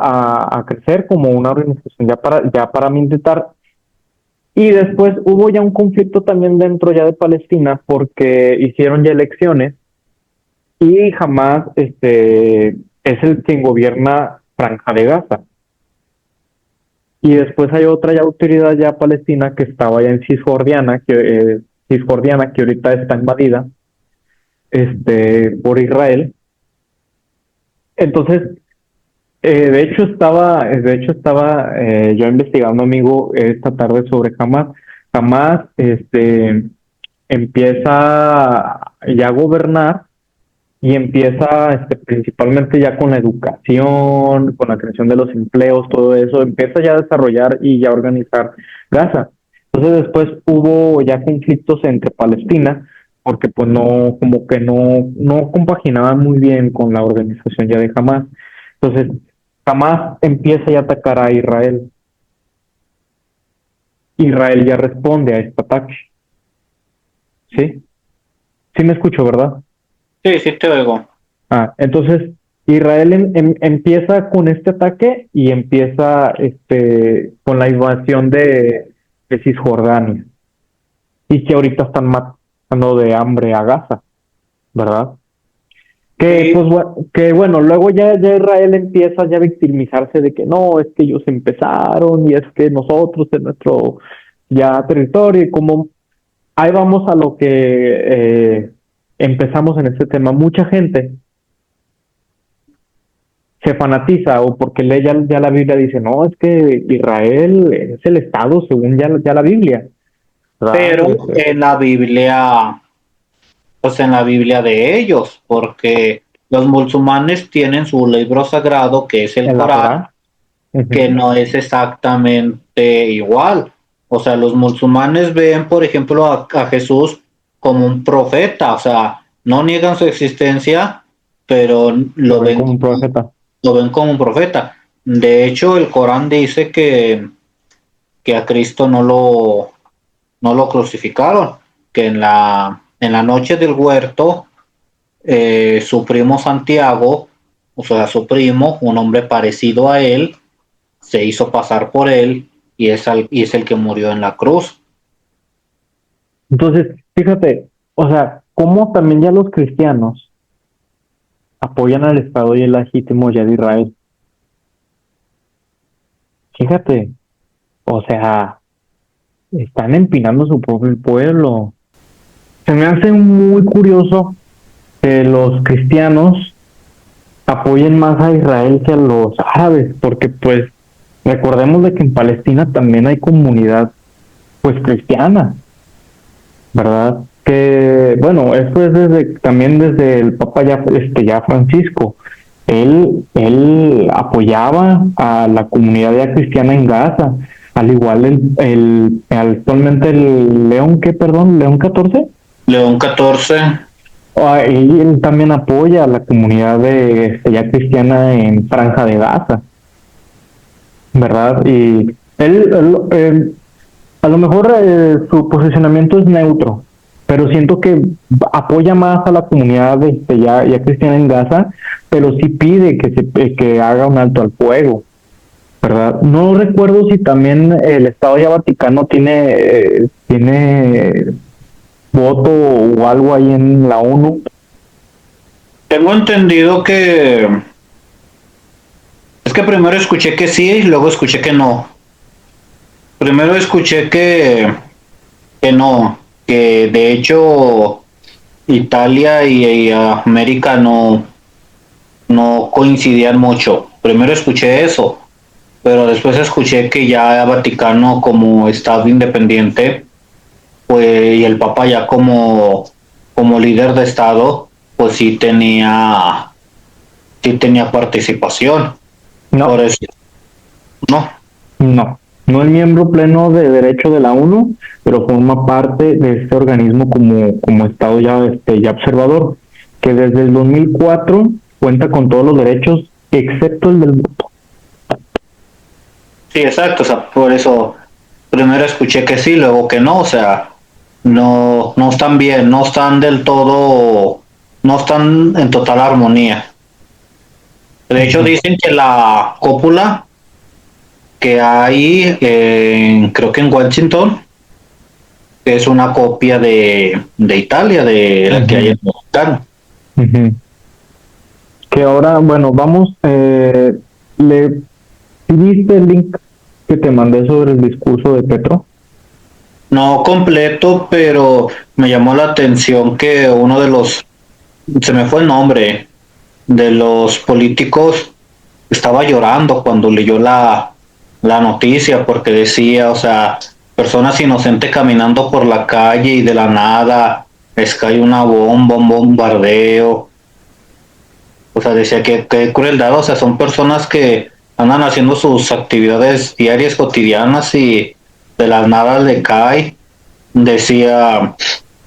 a crecer como una organización ya para militar. Y después hubo ya un conflicto también dentro ya de Palestina porque hicieron ya elecciones y Hamas es el quien gobierna Franja de Gaza. Y después hay otra ya autoridad ya palestina que estaba ya en Cisjordania, que ahorita está invadida por Israel. Entonces, de hecho estaba yo investigando, amigo, esta tarde sobre Hamas. Hamas empieza ya a gobernar y empieza principalmente ya con la educación, con la creación de los empleos, todo eso, empieza ya a desarrollar y ya a organizar Gaza. Entonces después hubo ya conflictos entre Palestina, porque pues no, como que no compaginaban muy bien con la organización ya de Hamas. Entonces Hamas empieza ya a atacar a Israel. Israel ya responde a este ataque, ¿sí? Sí me escucho, ¿verdad? Sí, sí te oigo. Entonces Israel empieza con este ataque y empieza con la invasión de Cisjordania y que ahorita están matando de hambre a Gaza, ¿verdad? Que Sí, pues que bueno, luego ya Israel empieza ya a victimizarse de que no, es que ellos empezaron y es que nosotros en nuestro ya territorio y como ahí vamos a lo que empezamos en este tema. Mucha gente se fanatiza o porque lee ya la Biblia dice, no, es que Israel es el Estado según ya la Biblia, ¿verdad? pero en la Biblia, pues en la Biblia de ellos, porque los musulmanes tienen su libro sagrado que es el En la Corán, Torá. que Ujú. no es exactamente igual. O sea, los musulmanes ven, por ejemplo, a Jesús como un profeta, o sea, no niegan su existencia, pero Lo ven como un profeta. lo ven como un profeta. De hecho, el Corán dice que a Cristo no lo crucificaron, que en la noche del huerto, su primo Santiago, o sea, su primo, un hombre parecido a él, se hizo pasar por él y es el que murió en la cruz. Entonces, fíjate, o sea, cómo también ya los cristianos apoyan al Estado y el legítimo ya de Israel. Fíjate, o sea, están empinando su propio pueblo. Se me hace muy curioso que los cristianos apoyen más a Israel que a los árabes, porque pues recordemos de que en Palestina también hay comunidad pues cristiana, ¿verdad? Que bueno, esto es también desde el Papa ya Francisco. Él apoyaba a la comunidad ya cristiana en Gaza, al igual actualmente el León, ¿qué, perdón? ¿León 14? León 14. Y él también apoya a la comunidad ya cristiana en Franja de Gaza, ¿verdad? Y a lo mejor su posicionamiento es neutro, pero siento que apoya más a la comunidad ya cristiana en Gaza, pero sí pide que haga un alto al fuego, ¿verdad? No recuerdo si también el Estado ya Vaticano tiene voto o algo ahí en la ONU. Tengo entendido que es que primero escuché que sí y luego escuché que no. Primero escuché que no, que de hecho Italia y América no coincidían mucho. Primero escuché eso, pero después escuché que ya Vaticano como Estado independiente, pues, y el Papa ya como líder de Estado, pues sí tenía participación. Por No, eso, no. no es miembro pleno de derecho de la ONU, pero forma parte de este organismo como Estado ya observador, que desde el 2004 cuenta con todos los derechos excepto el del voto. Sí, exacto, o sea, por eso primero escuché que sí, luego que no, o sea, no están bien, no están del todo, no están en total armonía. De hecho, Ujú. dicen que la cópula que hay, creo que en Washington, que es una copia de Italia, de la que hay en Ujú, Vaticano. ujú. Que ahora, bueno, vamos, ¿sí viste el link que te mandé sobre el discurso de Petro? No completo, pero me llamó la atención que uno de los, se me fue el nombre, de los políticos estaba llorando cuando leyó la noticia porque decía, o sea, personas inocentes caminando por la calle y de la nada es que hay una bomba, un bombardeo. O sea, decía que qué crueldad, o sea, son personas que andan haciendo sus actividades diarias, cotidianas y de la nada le cae. Decía,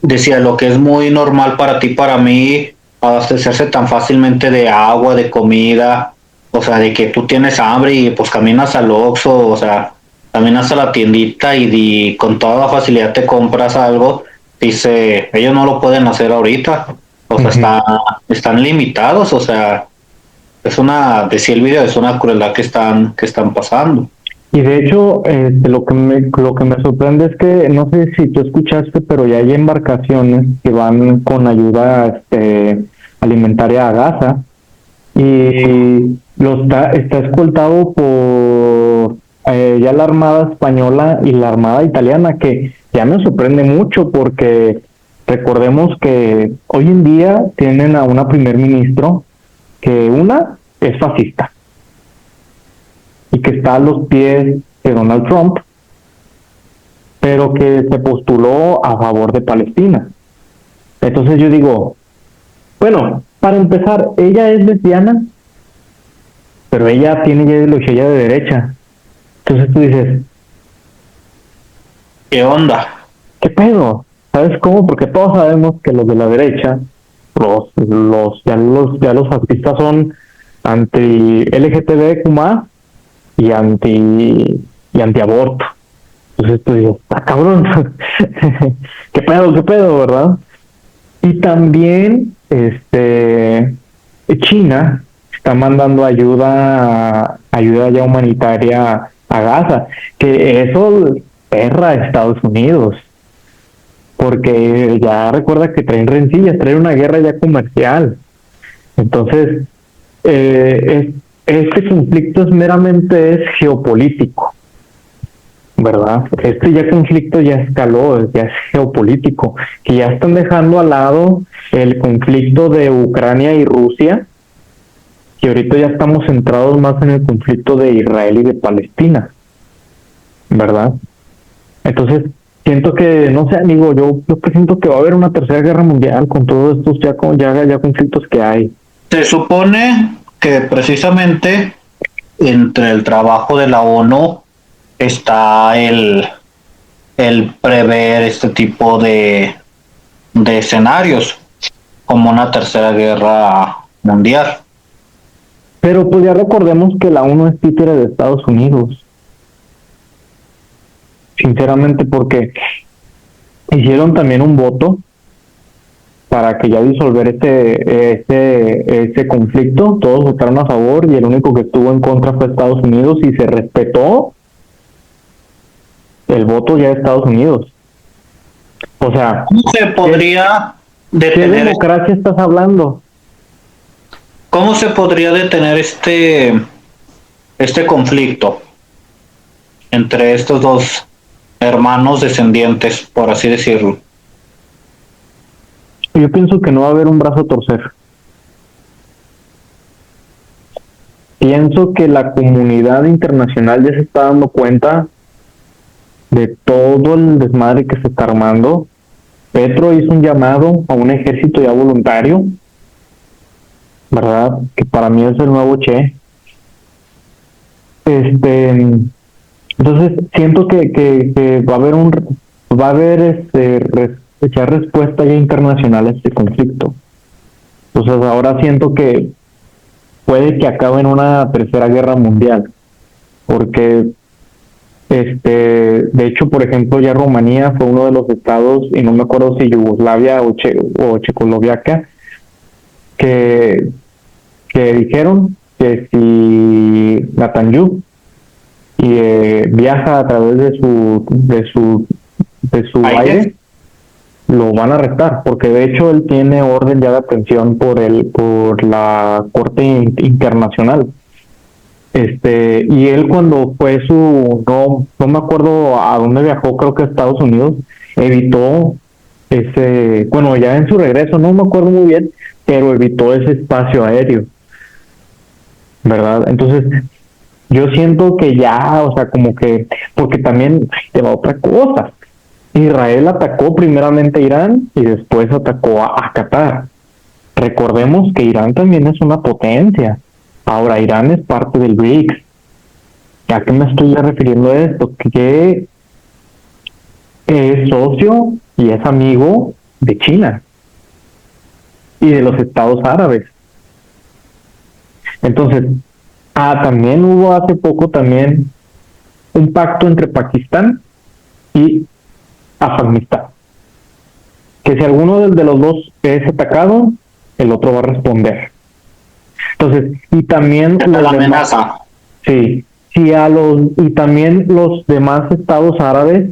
decía lo que es muy normal para ti, para mí, abastecerse tan fácilmente de agua, de comida, o sea, de que tú tienes hambre y pues caminas al Oxxo, o sea, caminas a la tiendita y con toda la facilidad te compras algo. Dice, ellos no lo pueden hacer ahorita, o sea, Ujú. están limitados, o sea, es una, decía el video, es una crueldad que están pasando. Y de hecho, lo que me sorprende es que, no sé si tú escuchaste, pero ya hay embarcaciones que van con ayuda alimentaria a Gaza y está escoltado por ya la Armada Española y la Armada Italiana, que ya me sorprende mucho porque recordemos que hoy en día tienen a una primer ministro que una es fascista y que está a los pies de Donald Trump, pero que se postuló a favor de Palestina. Entonces yo digo, bueno, para empezar, ella es lesbiana, pero ella tiene ya ideología de derecha. Entonces tú dices, ¿Qué onda? ¿qué pedo? ¿Sabes cómo? Porque todos sabemos que los de la derecha, ya los fascistas son anti LGTBQ+, y y antiaborto. Entonces tú dices, ah, cabrón, qué pedo, ¿verdad? Y también, China está mandando ayuda ya humanitaria a Gaza, que eso perra a Estados Unidos, porque ya recuerda que traen rencillas, traen una guerra ya comercial. Entonces, este conflicto es meramente geopolítico, ¿verdad? Este ya conflicto ya escaló, ya es geopolítico, que ya están dejando al lado el conflicto de Ucrania y Rusia, que ahorita ya estamos centrados más en el conflicto de Israel y de Palestina, ¿verdad? Entonces, siento que, no sé, amigo, yo presiento que va a haber una tercera guerra mundial con todos estos ya conflictos que hay. Se supone que precisamente entre el trabajo de la ONU está el prever este tipo de escenarios, como una tercera guerra mundial. Pero pues ya recordemos que la ONU es títere de Estados Unidos. Sinceramente, porque hicieron también un voto para que ya disolver este conflicto. Todos votaron a favor y el único que estuvo en contra fue Estados Unidos, y se respetó el voto ya de Estados Unidos. O sea, ¿Cómo se podría ¿qué detener, democracia estás hablando? cómo se podría detener este conflicto entre estos dos hermanos descendientes, por así decirlo? Yo pienso que no va a haber un brazo a torcer. Pienso que la comunidad internacional ya se está dando cuenta de todo el desmadre que se está armando. Petro hizo un llamado a un ejército ya voluntario, ¿verdad? Que para mí es el nuevo Che. Entonces siento que va a haber ya respuesta ya internacional a este conflicto. Entonces ahora siento que puede que acabe en una tercera guerra mundial, porque de hecho, por ejemplo, ya Rumanía fue uno de los estados, y no me acuerdo si Yugoslavia o Checoslovaquia, que dijeron que si Netanyahu viaja a través de su aire, lo van a arrestar, porque de hecho él tiene orden ya de aprehensión por la Corte Internacional. Y él, cuando fue no me acuerdo a dónde viajó, creo que a Estados Unidos, evitó bueno, ya en su regreso, no me acuerdo muy bien, pero evitó ese espacio aéreo, ¿verdad? Entonces, yo siento que ya, o sea, como que, porque también te va otra cosa. Israel atacó primeramente a Irán y después atacó a Qatar. Recordemos que Irán también es una potencia. Ahora, Irán es parte del BRICS. ¿A qué me estoy refiriendo a esto? Que es socio y es amigo de China y de los Estados Árabes. Entonces, también hubo hace poco también un pacto entre Pakistán y Afganistán, que si alguno de los dos es atacado, el otro va a responder. Entonces, y también la amenaza. Sí, y también los demás estados árabes,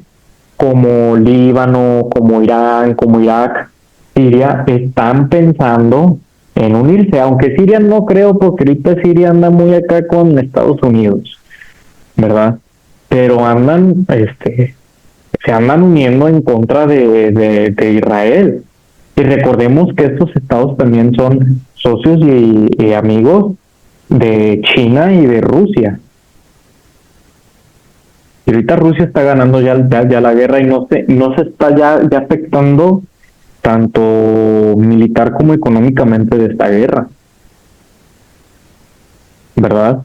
como Líbano, como Irán, como Irak, Siria, están pensando en unirse, aunque Siria no creo, porque ahorita Siria anda muy acá con Estados Unidos, ¿verdad? Pero andan, se andan uniendo en contra de Israel. Y recordemos que estos estados también son socios y amigos de China y de Rusia. Y ahorita Rusia está ganando ya la guerra, y no se está ya afectando tanto militar como económicamente de esta guerra, ¿verdad?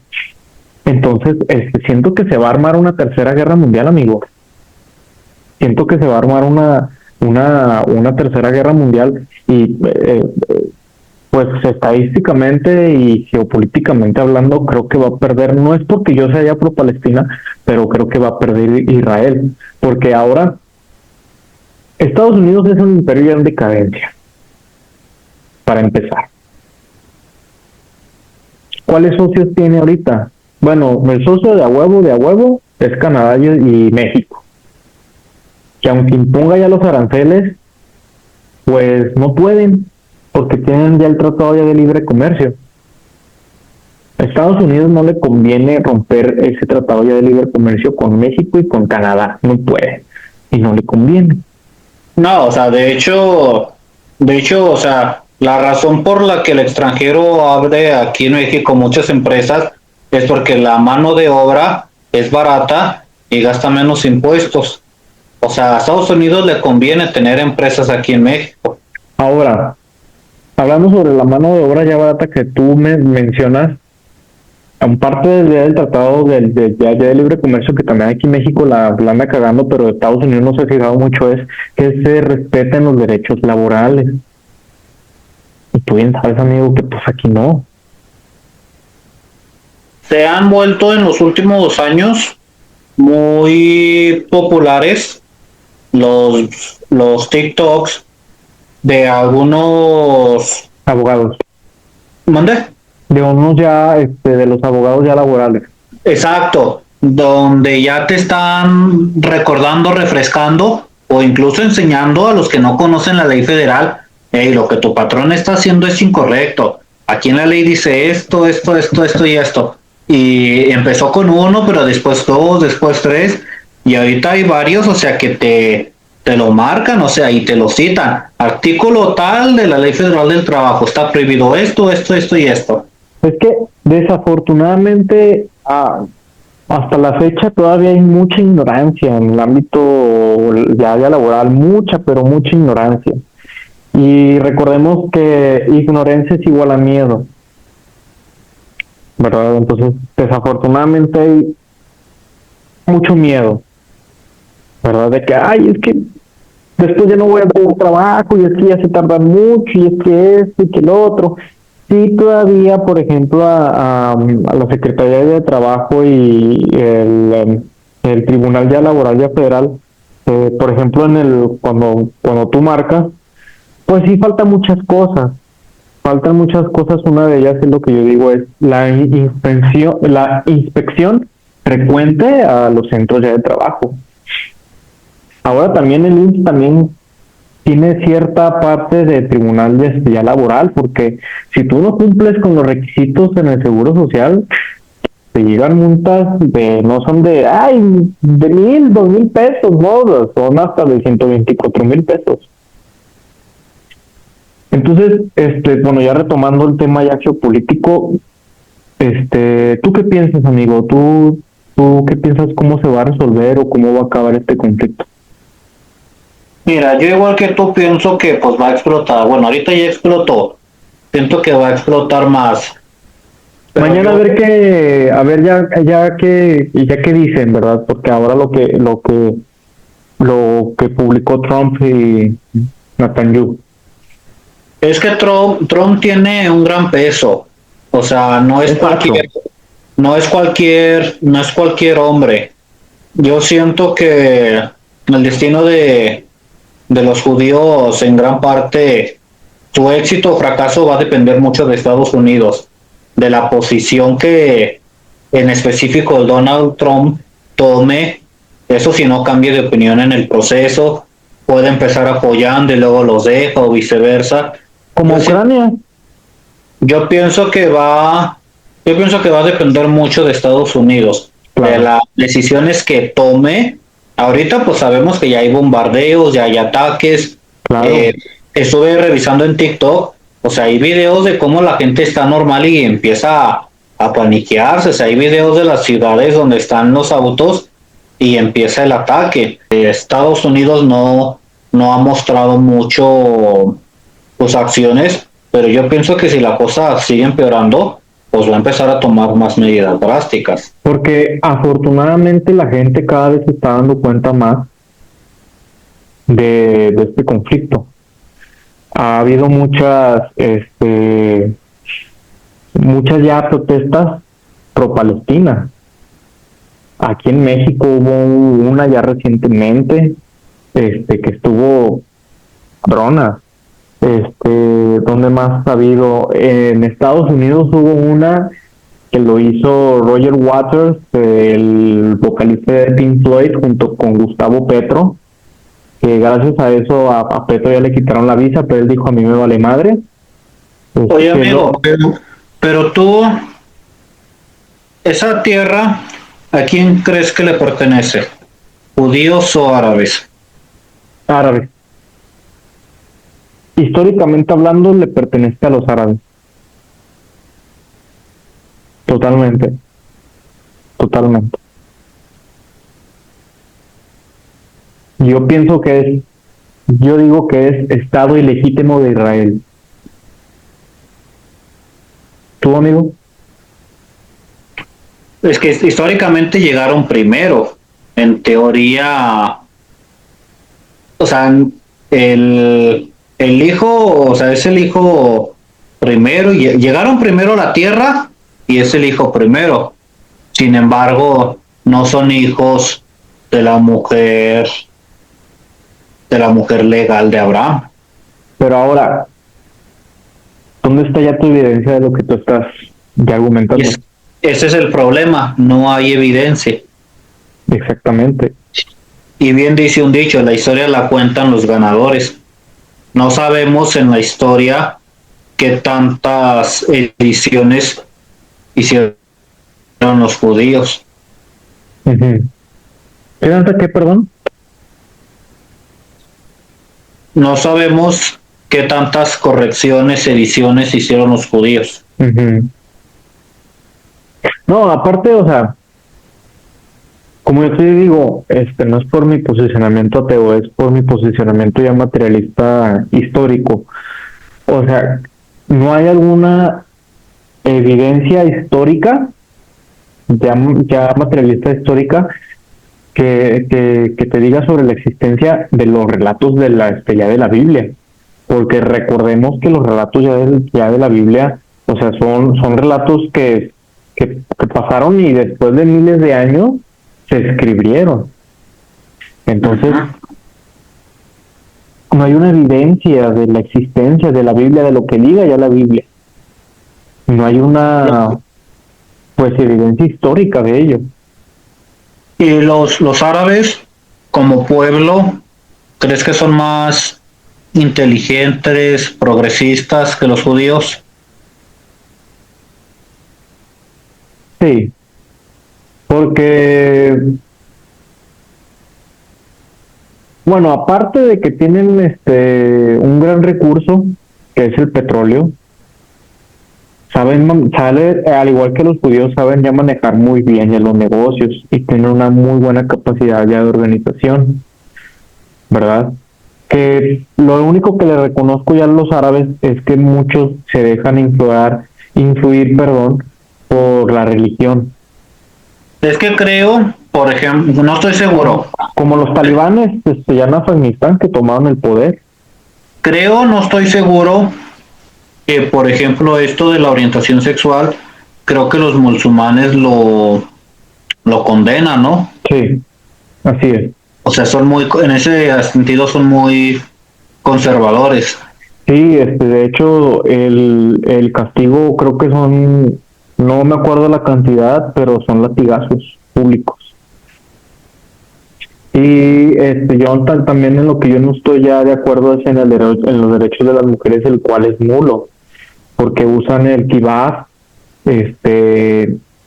Entonces, siento que se va a armar una tercera guerra mundial, amigo. Siento que se va a armar una tercera guerra mundial y pues estadísticamente y geopolíticamente hablando creo que va a perder, no es porque yo sea ya pro Palestina, pero creo que va a perder Israel, porque ahora Estados Unidos es un imperio ya en decadencia, para empezar. ¿Cuáles socios tiene ahorita? Bueno, el socio de a huevo es Canadá y México, que aunque imponga ya los aranceles, pues no pueden, porque tienen ya el tratado ya de libre comercio. A Estados Unidos no le conviene romper ese tratado ya de libre comercio con México y con Canadá, no puede, y no le conviene. No, o sea, o sea, la razón por la que el extranjero abre aquí en México muchas empresas es porque la mano de obra es barata y gasta menos impuestos. O sea, a Estados Unidos le conviene tener empresas aquí en México. Ahora, hablando sobre la mano de obra ya barata que tú me mencionas, en parte del tratado ya de libre comercio que también aquí en México la anda cagando, pero Estados Unidos no se ha fijado mucho, es que se respeten los derechos laborales. Y tú bien sabes, amigo, que pues aquí no. Se han vuelto en los últimos años muy populares los TikToks de algunos. Abogados. ¿Mande? De unos ya, de los abogados ya laborales. Exacto, donde ya te están recordando, refrescando o incluso enseñando a los que no conocen la ley federal, hey, lo que tu patrón está haciendo es incorrecto. Aquí en la ley dice esto y esto. Y empezó con uno, pero después dos, después tres, y ahorita hay varios, o sea, que te lo marcan, o sea, y te lo citan. Artículo tal de la ley federal del trabajo, está prohibido esto y esto. Es que desafortunadamente hasta la fecha todavía hay mucha ignorancia en el ámbito ya laboral, mucha, pero mucha ignorancia. Y recordemos que ignorancia es igual a miedo, ¿verdad? Entonces, desafortunadamente hay mucho miedo, ¿verdad? De que, ay, es que después ya no voy a tener trabajo y es que ya se tarda mucho y es que esto y que lo otro. Sí, todavía, por ejemplo, a la Secretaría de Trabajo y el Tribunal ya Laboral ya Federal, por ejemplo, cuando tú marcas, pues sí faltan muchas cosas, una de ellas es lo que yo digo es la inspección frecuente a los centros ya de trabajo. Ahora también el IMSS también tiene cierta parte de tribunal ya laboral, porque si tú no cumples con los requisitos en el Seguro Social, te llegan multas no son de 1,000, 2,000 pesos, no, son hasta de 124,000 pesos. Entonces, bueno, ya retomando el tema ya geopolítico, ¿tú qué piensas, amigo? ¿Tú qué piensas cómo se va a resolver o cómo va a acabar este conflicto? Mira, yo igual que tú pienso que pues va a explotar. Bueno, ahorita ya explotó. Siento que va a explotar más. Pero Mañana a ver ya que dicen, ¿verdad? Porque ahora lo que publicó Trump y Netanyahu. es que Trump tiene un gran peso. O sea, Exacto. no es cualquier hombre. Yo siento que el destino de los judíos en gran parte, su éxito o fracaso va a depender mucho de Estados Unidos, de la posición que en específico el Donald Trump tome. Eso si no cambia de opinión en el proceso, puede empezar apoyando y luego los deja o viceversa. Como Yo, Ucrania. yo pienso que yo pienso que va a depender mucho de Estados Unidos, de Claro. las decisiones que tome. Ahorita pues sabemos que ya hay bombardeos, ya hay ataques. Claro. Eh, Estuve revisando en TikTok, o sea, hay videos de cómo la gente está normal y empieza a paniquearse. O sea, hay videos de las ciudades donde están los autos y empieza el ataque. Estados Unidos no ha mostrado mucho sus acciones, pero yo pienso que si la cosa sigue empeorando, pues va a empezar a tomar más medidas drásticas. Porque afortunadamente la gente cada vez se está dando cuenta más de este conflicto. Ha habido muchas ya protestas pro Palestina. Aquí en México hubo una ya recientemente, que estuvo drona. ¿Dónde más ha habido? En Estados Unidos hubo una que lo hizo Roger Waters, el vocalista de Pink Floyd, junto con Gustavo Petro, que gracias a eso a Petro ya le quitaron la visa, pero él dijo: a mí me vale madre. Oye, amigo, pero tú, esa tierra, ¿a quién crees que le pertenece? ¿Judíos o árabes? Árabes. Históricamente hablando, le pertenece a los árabes. Totalmente. Totalmente. Yo digo que es Estado ilegítimo de Israel. ¿Tú, amigo? Es que históricamente llegaron primero. En teoría, o sea, el hijo, o sea, es el hijo primero. Llegaron primero a la tierra y es el hijo primero. Sin embargo, no son hijos de la mujer legal de Abraham. Pero ahora, ¿dónde está ya tu evidencia de lo que tú estás ya argumentando? Ese es el problema, no hay evidencia. Exactamente. Y bien dice un dicho, la historia la cuentan los ganadores. No sabemos en la historia qué tantas ediciones hicieron los judíos. Uh-huh. ¿Qué, perdón? No sabemos qué tantas correcciones, ediciones hicieron los judíos. Uh-huh. No, aparte, o sea, como yo te digo, no es por mi posicionamiento ateo, es por mi posicionamiento ya materialista histórico. O sea, no hay alguna evidencia histórica, ya materialista histórica, que te diga sobre la existencia de los relatos de ya de la Biblia. Porque recordemos que los relatos ya de la Biblia, o sea, son relatos que pasaron y después de miles de años se escribieron. Entonces, no hay una evidencia de la existencia de la Biblia, de lo que diga ya la Biblia. No hay una, pues, evidencia histórica de ello. ¿Y los árabes, como pueblo, crees que son más inteligentes, progresistas que los judíos? Sí, porque, bueno, aparte de que tienen un gran recurso, que es el petróleo, al igual que los judíos, saben ya manejar muy bien ya los negocios y tienen una muy buena capacidad ya de organización, ¿verdad? Que lo único que le reconozco ya a los árabes es que muchos se dejan influir, por la religión. Es que creo, por ejemplo, no estoy seguro. Como los talibanes ya en Afganistán, que tomaron el poder. Creo, no estoy seguro que, por ejemplo, esto de la orientación sexual, creo que los musulmanes lo condenan, ¿no? Sí, así es. O sea, en ese sentido son muy conservadores. Sí, de hecho, el castigo creo que no me acuerdo la cantidad, pero son latigazos públicos. Y yo también en lo que yo no estoy ya de acuerdo es en los derechos de las mujeres, el cual es nulo, porque usan el kibab,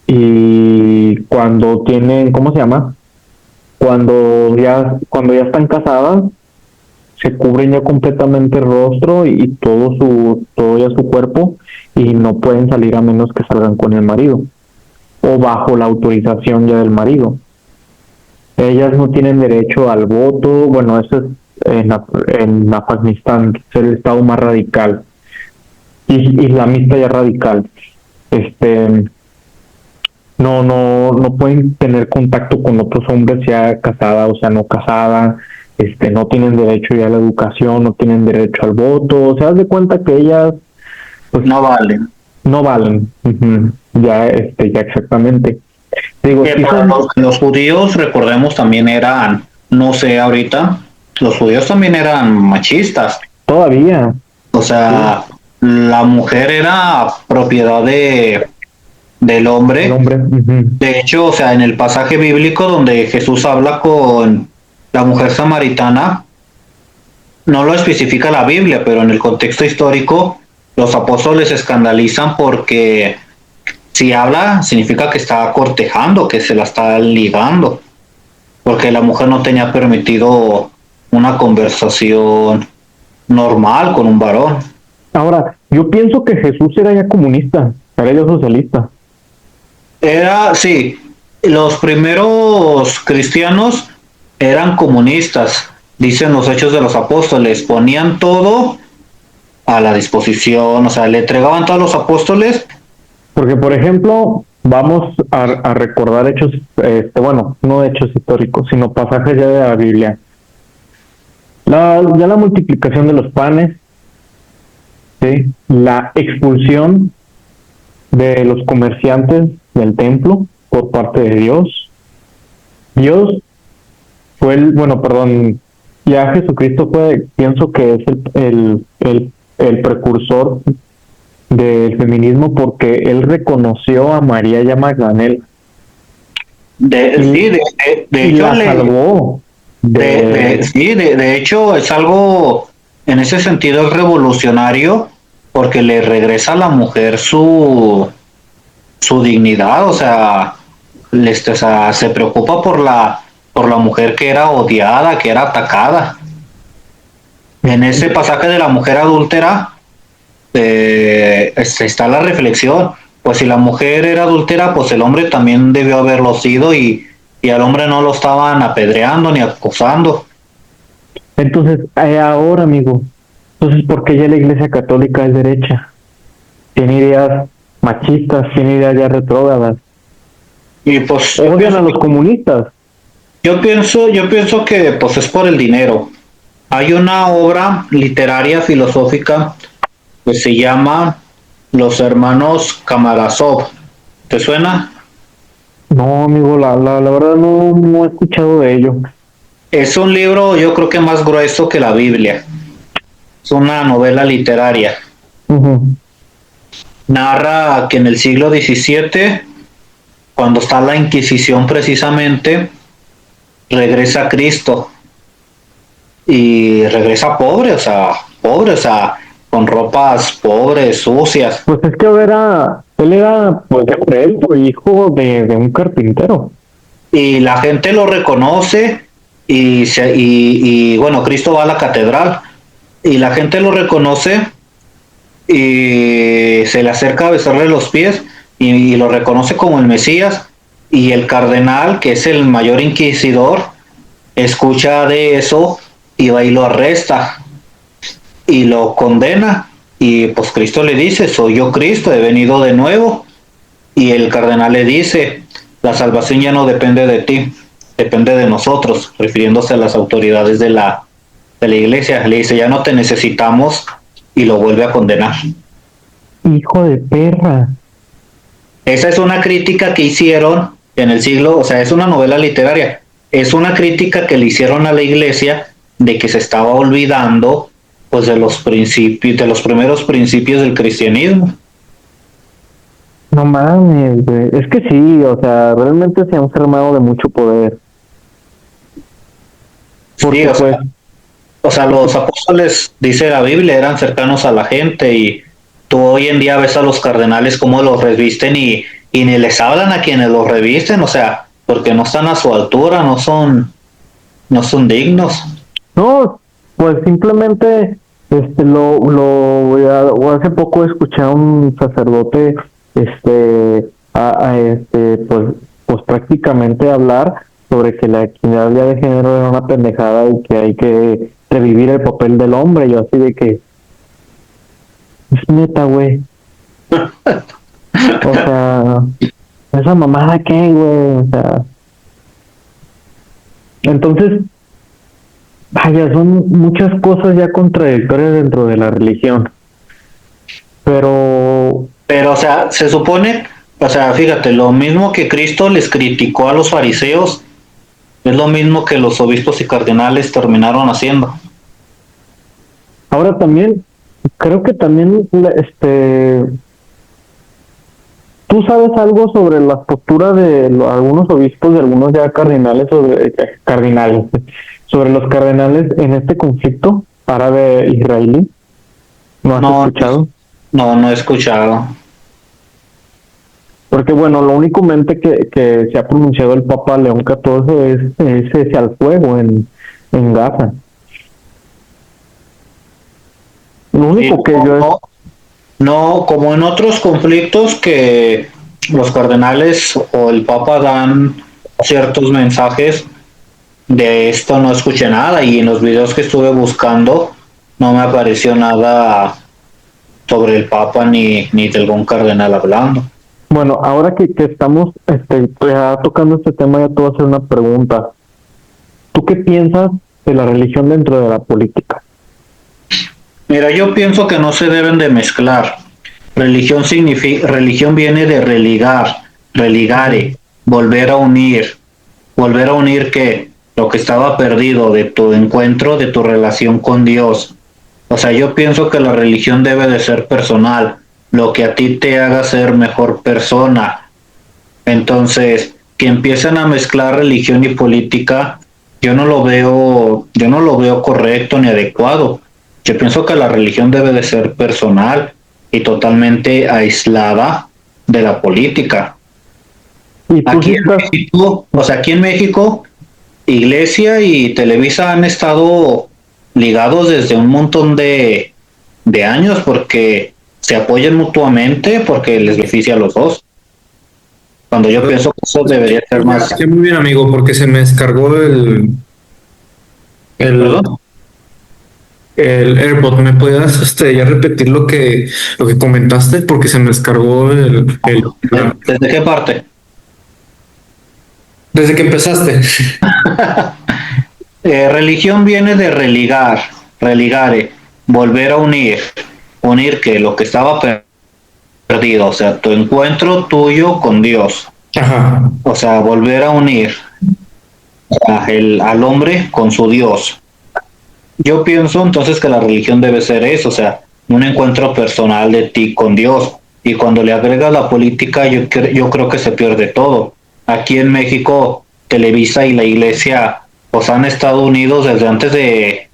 y cuando tienen, ¿cómo se llama? Cuando ya están casadas, se cubren ya completamente el rostro y todo ya su cuerpo, y no pueden salir a menos que salgan con el marido o bajo la autorización ya del marido. Ellas no tienen derecho al voto. Bueno, eso es en Afganistán, que es el estado más radical, islamista ya radical. No pueden tener contacto con otros hombres ya casada, o sea, no casada. no tienen derecho ya a la educación, no tienen derecho al voto, o sea, haz de cuenta que ellas pues No valen. no valen. Ujú. Ya, ya exactamente. Digo, Que sí para son los judíos, recordemos, también eran, no sé ahorita, los judíos también eran machistas. todavía, O sí, sea, la mujer era propiedad del el hombre. hombre. Ujú. De hecho, o sea, en el pasaje bíblico donde Jesús habla con la mujer samaritana, no lo especifica la Biblia, pero en el contexto histórico, los apóstoles se escandalizan porque si habla, significa que está cortejando, que se la está ligando, porque la mujer no tenía permitido una conversación normal con un varón. Ahora, yo pienso que Jesús era ya comunista, era ya socialista. Era, sí, los primeros cristianos eran comunistas, dicen los Hechos de los Apóstoles, ponían todo a la disposición, o sea, le entregaban todos los apóstoles. Porque, por ejemplo, vamos a recordar hechos, bueno, no hechos históricos, sino pasajes ya de la Biblia. Ya la multiplicación de los panes, ¿sí? La expulsión de los comerciantes del templo por parte de Dios. Dios fue bueno, perdón, ya Jesucristo fue, pienso que es el precursor del feminismo porque él reconoció a María ya Magdalena Sí, y, de y hecho, la salvó de... sí, de hecho es algo, en ese sentido es revolucionario, porque le regresa a la mujer su dignidad, o sea, o sea, se preocupa por la mujer que era odiada, que era atacada. En ese pasaje de la mujer adúltera está la reflexión, pues si la mujer era adúltera, pues el hombre también debió haberlo sido y al hombre no lo estaban apedreando ni acusando. Entonces, ahora, amigo, entonces, ¿por qué ya la Iglesia Católica es derecha? Tiene ideas machistas, tiene ideas ya retrógradas. Y pues Odian a los comunistas. yo pienso que pues es por el dinero. Hay una obra literaria filosófica que se llama Los Hermanos Kamarasov. ¿Te suena? No, amigo, la verdad no he escuchado de ello. Es un libro, yo creo que más grueso que la Biblia. Es una novela literaria. Ujú. Narra que en el siglo XVII, cuando está la Inquisición precisamente, regresa Cristo y regresa pobre, o sea, con ropas pobres, sucias. Pues es que él era, pues, de hijo de un carpintero. Y la gente lo reconoce bueno, Cristo va a la catedral y la gente lo reconoce y se le acerca a besarle los pies y lo reconoce como el Mesías y el cardenal, que es el mayor inquisidor, escucha de eso y va y lo arresta y lo condena y pues Cristo le dice, soy yo Cristo, he venido de nuevo y el cardenal le dice, la salvación ya no depende de ti, depende de nosotros, refiriéndose a las autoridades de la iglesia, le dice, ya no te necesitamos y lo vuelve a condenar. Hijo de perra. Esa es una crítica que hicieron en el siglo, o sea, es una novela literaria, es una crítica que le hicieron a la iglesia de que se estaba olvidando pues de los principios, de los primeros principios del cristianismo. No mames, güey. Es que sí, o sea, realmente se han armado de mucho poder. Sí, Porque pues, o sea, los apóstoles, dice la Biblia, eran cercanos a la gente y tú hoy en día ves a los cardenales cómo los revisten y ni les hablan a quienes los revisten, o sea, porque no están a su altura, no son dignos. no, pues simplemente, o hace poco escuché a un sacerdote, pues prácticamente hablar sobre que la equidad de género era una pendejada y que hay que revivir el papel del hombre. Yo así de que, es neta, güey. O sea, esa mamada qué, güey. O sea, entonces, vaya, son muchas cosas ya contradictorias dentro de la religión. Pero, Pero, o sea, se supone, o sea, fíjate, lo mismo que Cristo les criticó a los fariseos, es lo mismo que los obispos y cardenales terminaron haciendo. ahora también, creo que también, ¿tú sabes algo sobre las posturas de algunos obispos, de algunos ya cardinales, sobre los cardenales en este conflicto árabe-israelí? ¿No has No, escuchado? no he escuchado. Porque bueno, lo únicamente que se ha pronunciado el Papa León XIV es ese al fuego en Gaza. Lo Sí, único que yo no, no, como en otros conflictos que los cardenales o el Papa dan ciertos mensajes, de esto no escuché nada y en los videos que estuve buscando no me apareció nada sobre el Papa ni de algún cardenal hablando. Bueno, ahora que estamos ya tocando este tema, ya te voy a hacer una pregunta. ¿Tú qué piensas de la religión dentro de la política? Mira, yo pienso que no se deben de mezclar. Religión viene de religar, religare, volver a unir que lo que estaba perdido de tu encuentro, de tu relación con Dios. O sea, yo pienso que la religión debe de ser personal, lo que a ti te haga ser mejor persona. Entonces, que empiecen a mezclar religión y política, yo no lo veo correcto ni adecuado. Yo pienso que la religión debe de ser personal y totalmente aislada de la política. Y tú sí Aquí en estás, México, o sea, aquí en México, Iglesia y Televisa han estado ligados desde un montón de años porque se apoyan mutuamente, porque les beneficia a los dos. Cuando yo pienso que eso debería ser Ya, más, ya muy bien, amigo, porque se me descargó el, perdón. el AirPod. ¿Me puedas ya repetir lo que comentaste? Porque se me descargó ¿Desde qué parte? desde que empezaste. Religión viene de religar, religare, volver a unir, unir que lo que estaba perdido, o sea, tu encuentro tuyo con Dios, Ajá. o sea, volver a unir al hombre con su Dios. Yo pienso entonces que la religión debe ser eso, o sea, un encuentro personal de ti con Dios. Y cuando le agregas la política, yo creo que se pierde todo. Aquí en México, Televisa y la Iglesia pues han estado unidos desde antes de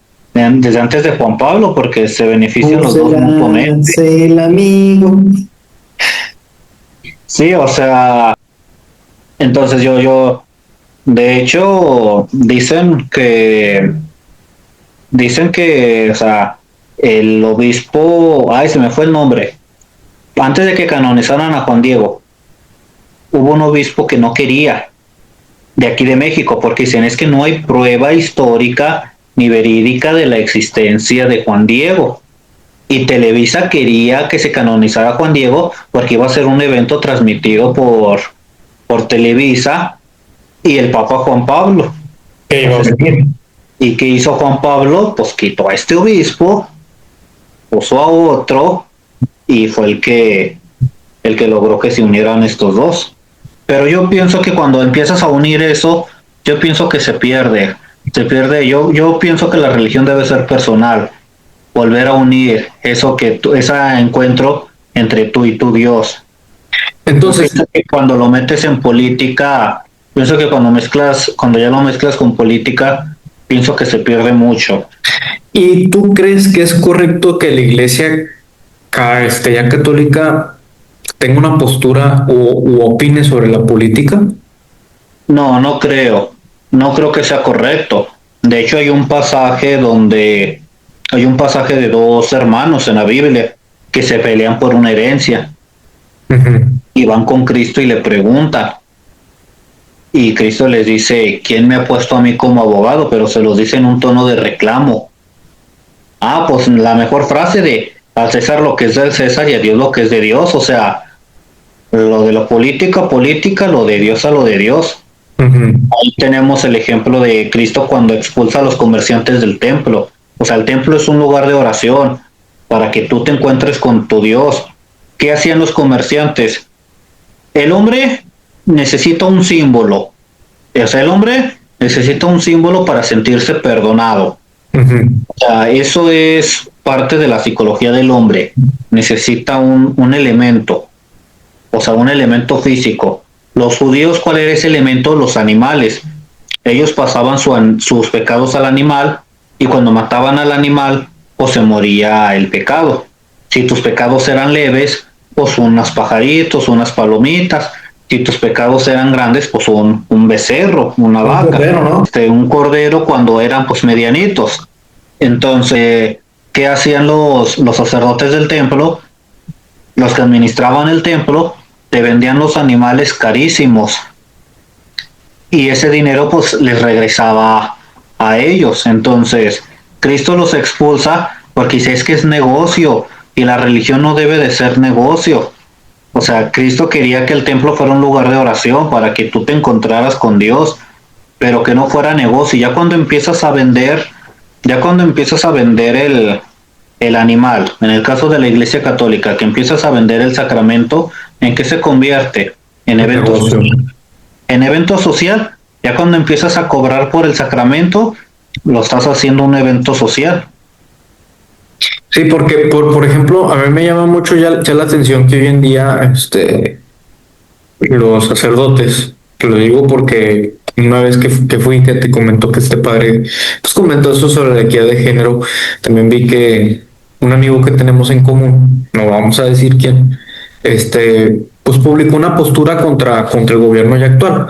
Juan Pablo, porque se benefician los dos mutuamente. El amigo. Sí, o sea, entonces de hecho, dicen que, o sea, el obispo, ay, se me fue el nombre, antes de que canonizaran a Juan Diego, hubo un obispo que no quería de aquí de México, porque dicen es que no hay prueba histórica ni verídica de la existencia de Juan Diego. Y Televisa quería que se canonizara a Juan Diego porque iba a ser un evento transmitido por Televisa y el Papa Juan Pablo. Que iba a Entonces, venir. ¿y qué hizo Juan Pablo? Pues quitó a este obispo, puso a otro y fue el que logró que se unieran estos dos. Pero yo pienso que cuando empiezas a unir eso, yo pienso que se pierde, yo pienso que la religión debe ser personal, volver a unir eso ese encuentro entre tú y tu Dios. Yo Entonces, pienso que cuando lo metes en política, pienso que cuando ya lo mezclas con política, pienso que se pierde mucho. ¿y tú crees que es correcto que la iglesia ya católica tenga una postura u opine sobre la política? No, no creo. No creo que sea correcto. De hecho, hay un pasaje de dos hermanos en la Biblia que se pelean por una herencia Ujú. y van con Cristo y le preguntan. Y Cristo les dice, ¿quién me ha puesto a mí como abogado? Pero se los dice en un tono de reclamo. Ah, pues la mejor frase de al César lo que es del César y a Dios lo que es de Dios. O sea, lo de la política, política, lo de Dios a lo de Dios. Ahí tenemos el ejemplo de Cristo cuando expulsa a los comerciantes del templo. O sea, el templo es un lugar de oración para que tú te encuentres con tu Dios. ¿Qué hacían los comerciantes? El hombre necesita un símbolo. O sea, el hombre necesita un símbolo para sentirse perdonado. O sea, eso es parte de la psicología del hombre. Necesita un elemento, o sea, un elemento físico. Los judíos, ¿cuál era ese elemento? Los animales. Ellos pasaban sus pecados al animal y cuando mataban al animal, pues se moría el pecado. Si tus pecados eran leves, pues unas pajaritos, unas palomitas. Si tus pecados eran grandes, pues un becerro, una vaca, cordero, ¿no? un cordero cuando eran pues medianitos. Entonces, ¿qué hacían los sacerdotes del templo? Los que administraban el templo, te vendían los animales carísimos y ese dinero pues les regresaba a ellos. Entonces, Cristo los expulsa porque dice es que es negocio y la religión no debe de ser negocio. O sea, Cristo quería que el templo fuera un lugar de oración para que tú te encontraras con Dios, pero que no fuera negocio. Ya cuando empiezas a vender, el animal, en el caso de la Iglesia Católica, que empiezas a vender el sacramento, ¿en qué se convierte? En evento social. En evento social, ya cuando empiezas a cobrar por el sacramento, lo estás haciendo un evento social. Sí, porque por ejemplo, a mí me llama mucho ya la atención que hoy en día los sacerdotes, te lo digo porque una vez que fui, que te comentó que este padre, pues comentó eso sobre la equidad de género, también vi que un amigo que tenemos en común, no vamos a decir quién, pues publicó una postura contra el gobierno ya actual,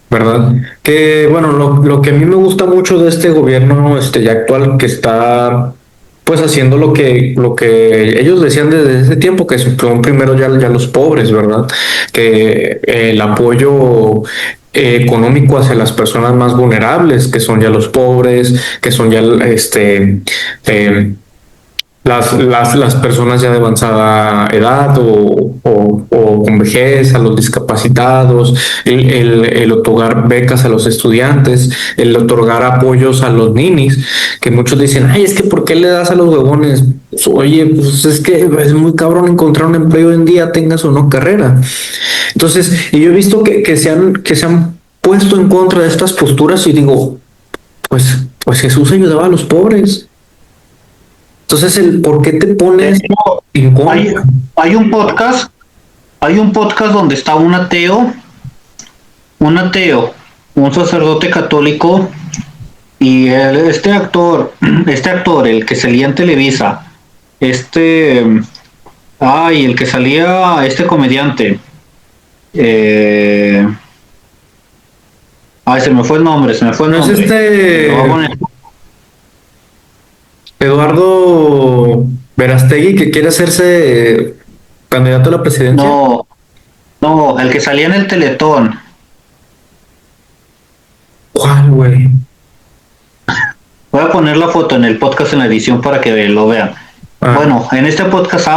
¿verdad? Que bueno, lo que a mí me gusta mucho de este gobierno ya actual que está pues haciendo lo que ellos decían desde ese tiempo, que son primero ya los pobres, ¿verdad? Que el apoyo económico hacia las personas más vulnerables, que son ya los pobres, que son ya eh, las personas ya de avanzada edad o con vejez, a los discapacitados, el otorgar becas a los estudiantes, el otorgar apoyos a los ninis, que muchos dicen, ay, es que ¿por qué le das a los huevones? Pues, oye, pues es que es muy cabrón encontrar un empleo hoy en día, tengas o no carrera. Entonces, y yo he visto que se han puesto en contra de estas posturas y digo, pues Jesús ayudaba a los pobres. Entonces, ¿por qué te pones en Hay, contra? hay un podcast donde está un sacerdote católico y este actor, el que salía en Televisa, el que salía, este comediante, se me fue el nombre, ¿No es Lo voy a poner. Eduardo Verastegui que quiere hacerse candidato a la presidencia? No, no, el que salía en el Teletón. ¿Cuál, güey? Voy a poner la foto en el podcast en la edición para que lo vean. Ah. Bueno, en este podcast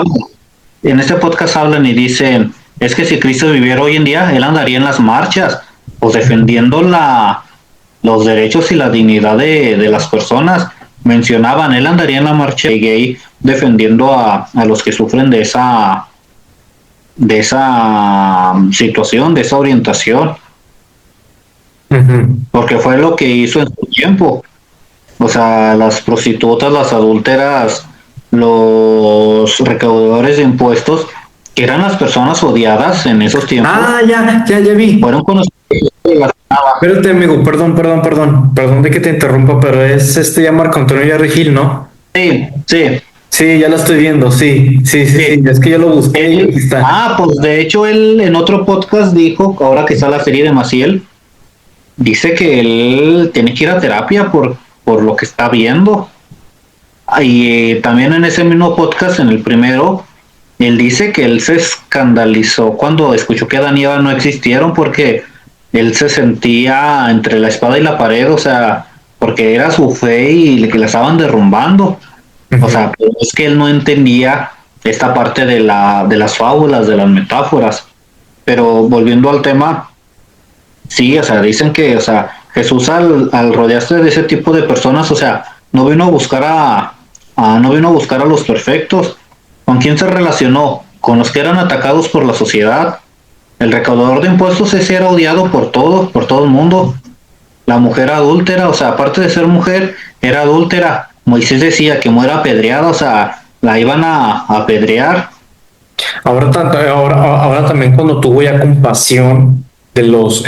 hablan y dicen, es que si Cristo viviera hoy en día, él andaría en las marchas, pues defendiendo los derechos y la dignidad de las personas. Mencionaban, él andaría en la marcha gay defendiendo a los que sufren de esa situación, de esa orientación, porque fue lo que hizo en su tiempo. O sea, las prostitutas, las adúlteras, los recaudadores de impuestos, que eran las personas odiadas en esos tiempos. Ah, ya vi. Fueron conocidos de la nada. Espérate, amigo, perdón de que te interrumpa, pero es ya Marco Antonio Yarregil, ¿no? Sí, sí. Sí, ya lo estoy viendo, sí, es que yo lo busqué y aquí está. Pues de hecho él en otro podcast dijo, ahora que está la serie de Maciel, dice que él tiene que ir a terapia por lo que está viendo. Y también en ese mismo podcast, en el primero, él dice que él se escandalizó cuando escuchó que Adán y Eva no existieron porque él se sentía entre la espada y la pared, o sea, porque era su fe y que la estaban derrumbando. O sea, es que él no entendía esta parte de las fábulas, de las metáforas. Pero volviendo al tema, Sí, o sea, dicen que, o sea, Jesús al rodearse de ese tipo de personas, o sea, no vino a buscar no vino a buscar a los perfectos. ¿Con quién se relacionó? Con los que eran atacados por la sociedad. El recaudador de impuestos ese era odiado por todo el mundo. La mujer adúltera, o sea, aparte de ser mujer, era adúltera. Moisés decía que muera apedreada, o sea, la iban a apedrear. Ahora también cuando tuvo ya compasión de los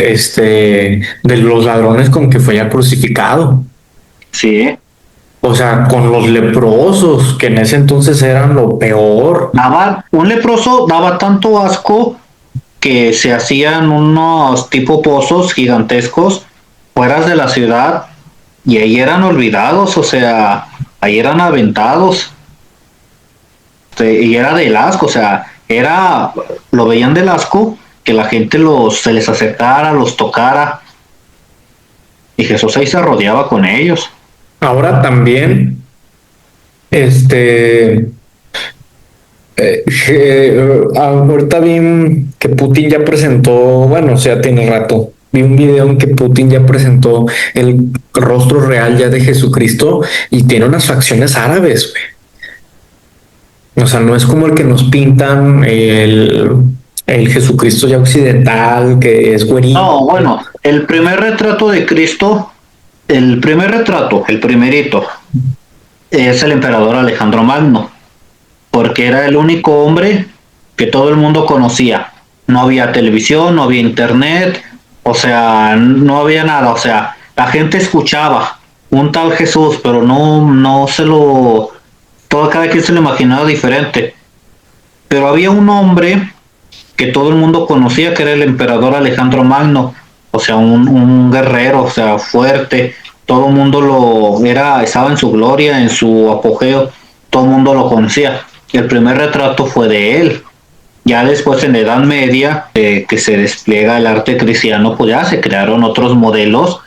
ladrones con que fue ya crucificado. Sí, O sea, con los leprosos, que en ese entonces eran lo peor. un leproso daba tanto asco que se hacían unos tipo pozos gigantescos fuera de la ciudad y ahí eran olvidados, o sea, ahí eran aventados. Y era del asco, o sea, lo veían del asco que la gente se les acercara, los tocara y Jesús ahí se rodeaba con ellos. Ahora también, este, ahorita vi que Putin ya presentó, bueno, o sea, tiene rato, vi un video en que Putin ya presentó el rostro real ya de Jesucristo y tiene unas facciones árabes, güey. O sea, no es como el que nos pintan el Jesucristo ya occidental, que es güerito. No, bueno, el primer retrato de Cristo, el primer retrato, el primerito, es el emperador Alejandro Magno, porque era el único hombre que todo el mundo conocía. No había televisión, no había internet, o sea, no había nada, o sea, la gente escuchaba un tal Jesús, pero no se lo, todo cada quien se lo imaginaba diferente. Pero había un hombre que todo el mundo conocía, que era el emperador Alejandro Magno, o sea, un guerrero, o sea, fuerte, todo el mundo estaba en su gloria, en su apogeo, todo el mundo lo conocía. Y el primer retrato fue de él. Ya después en la Edad Media, que se despliega el arte cristiano, pues ya se crearon otros modelos,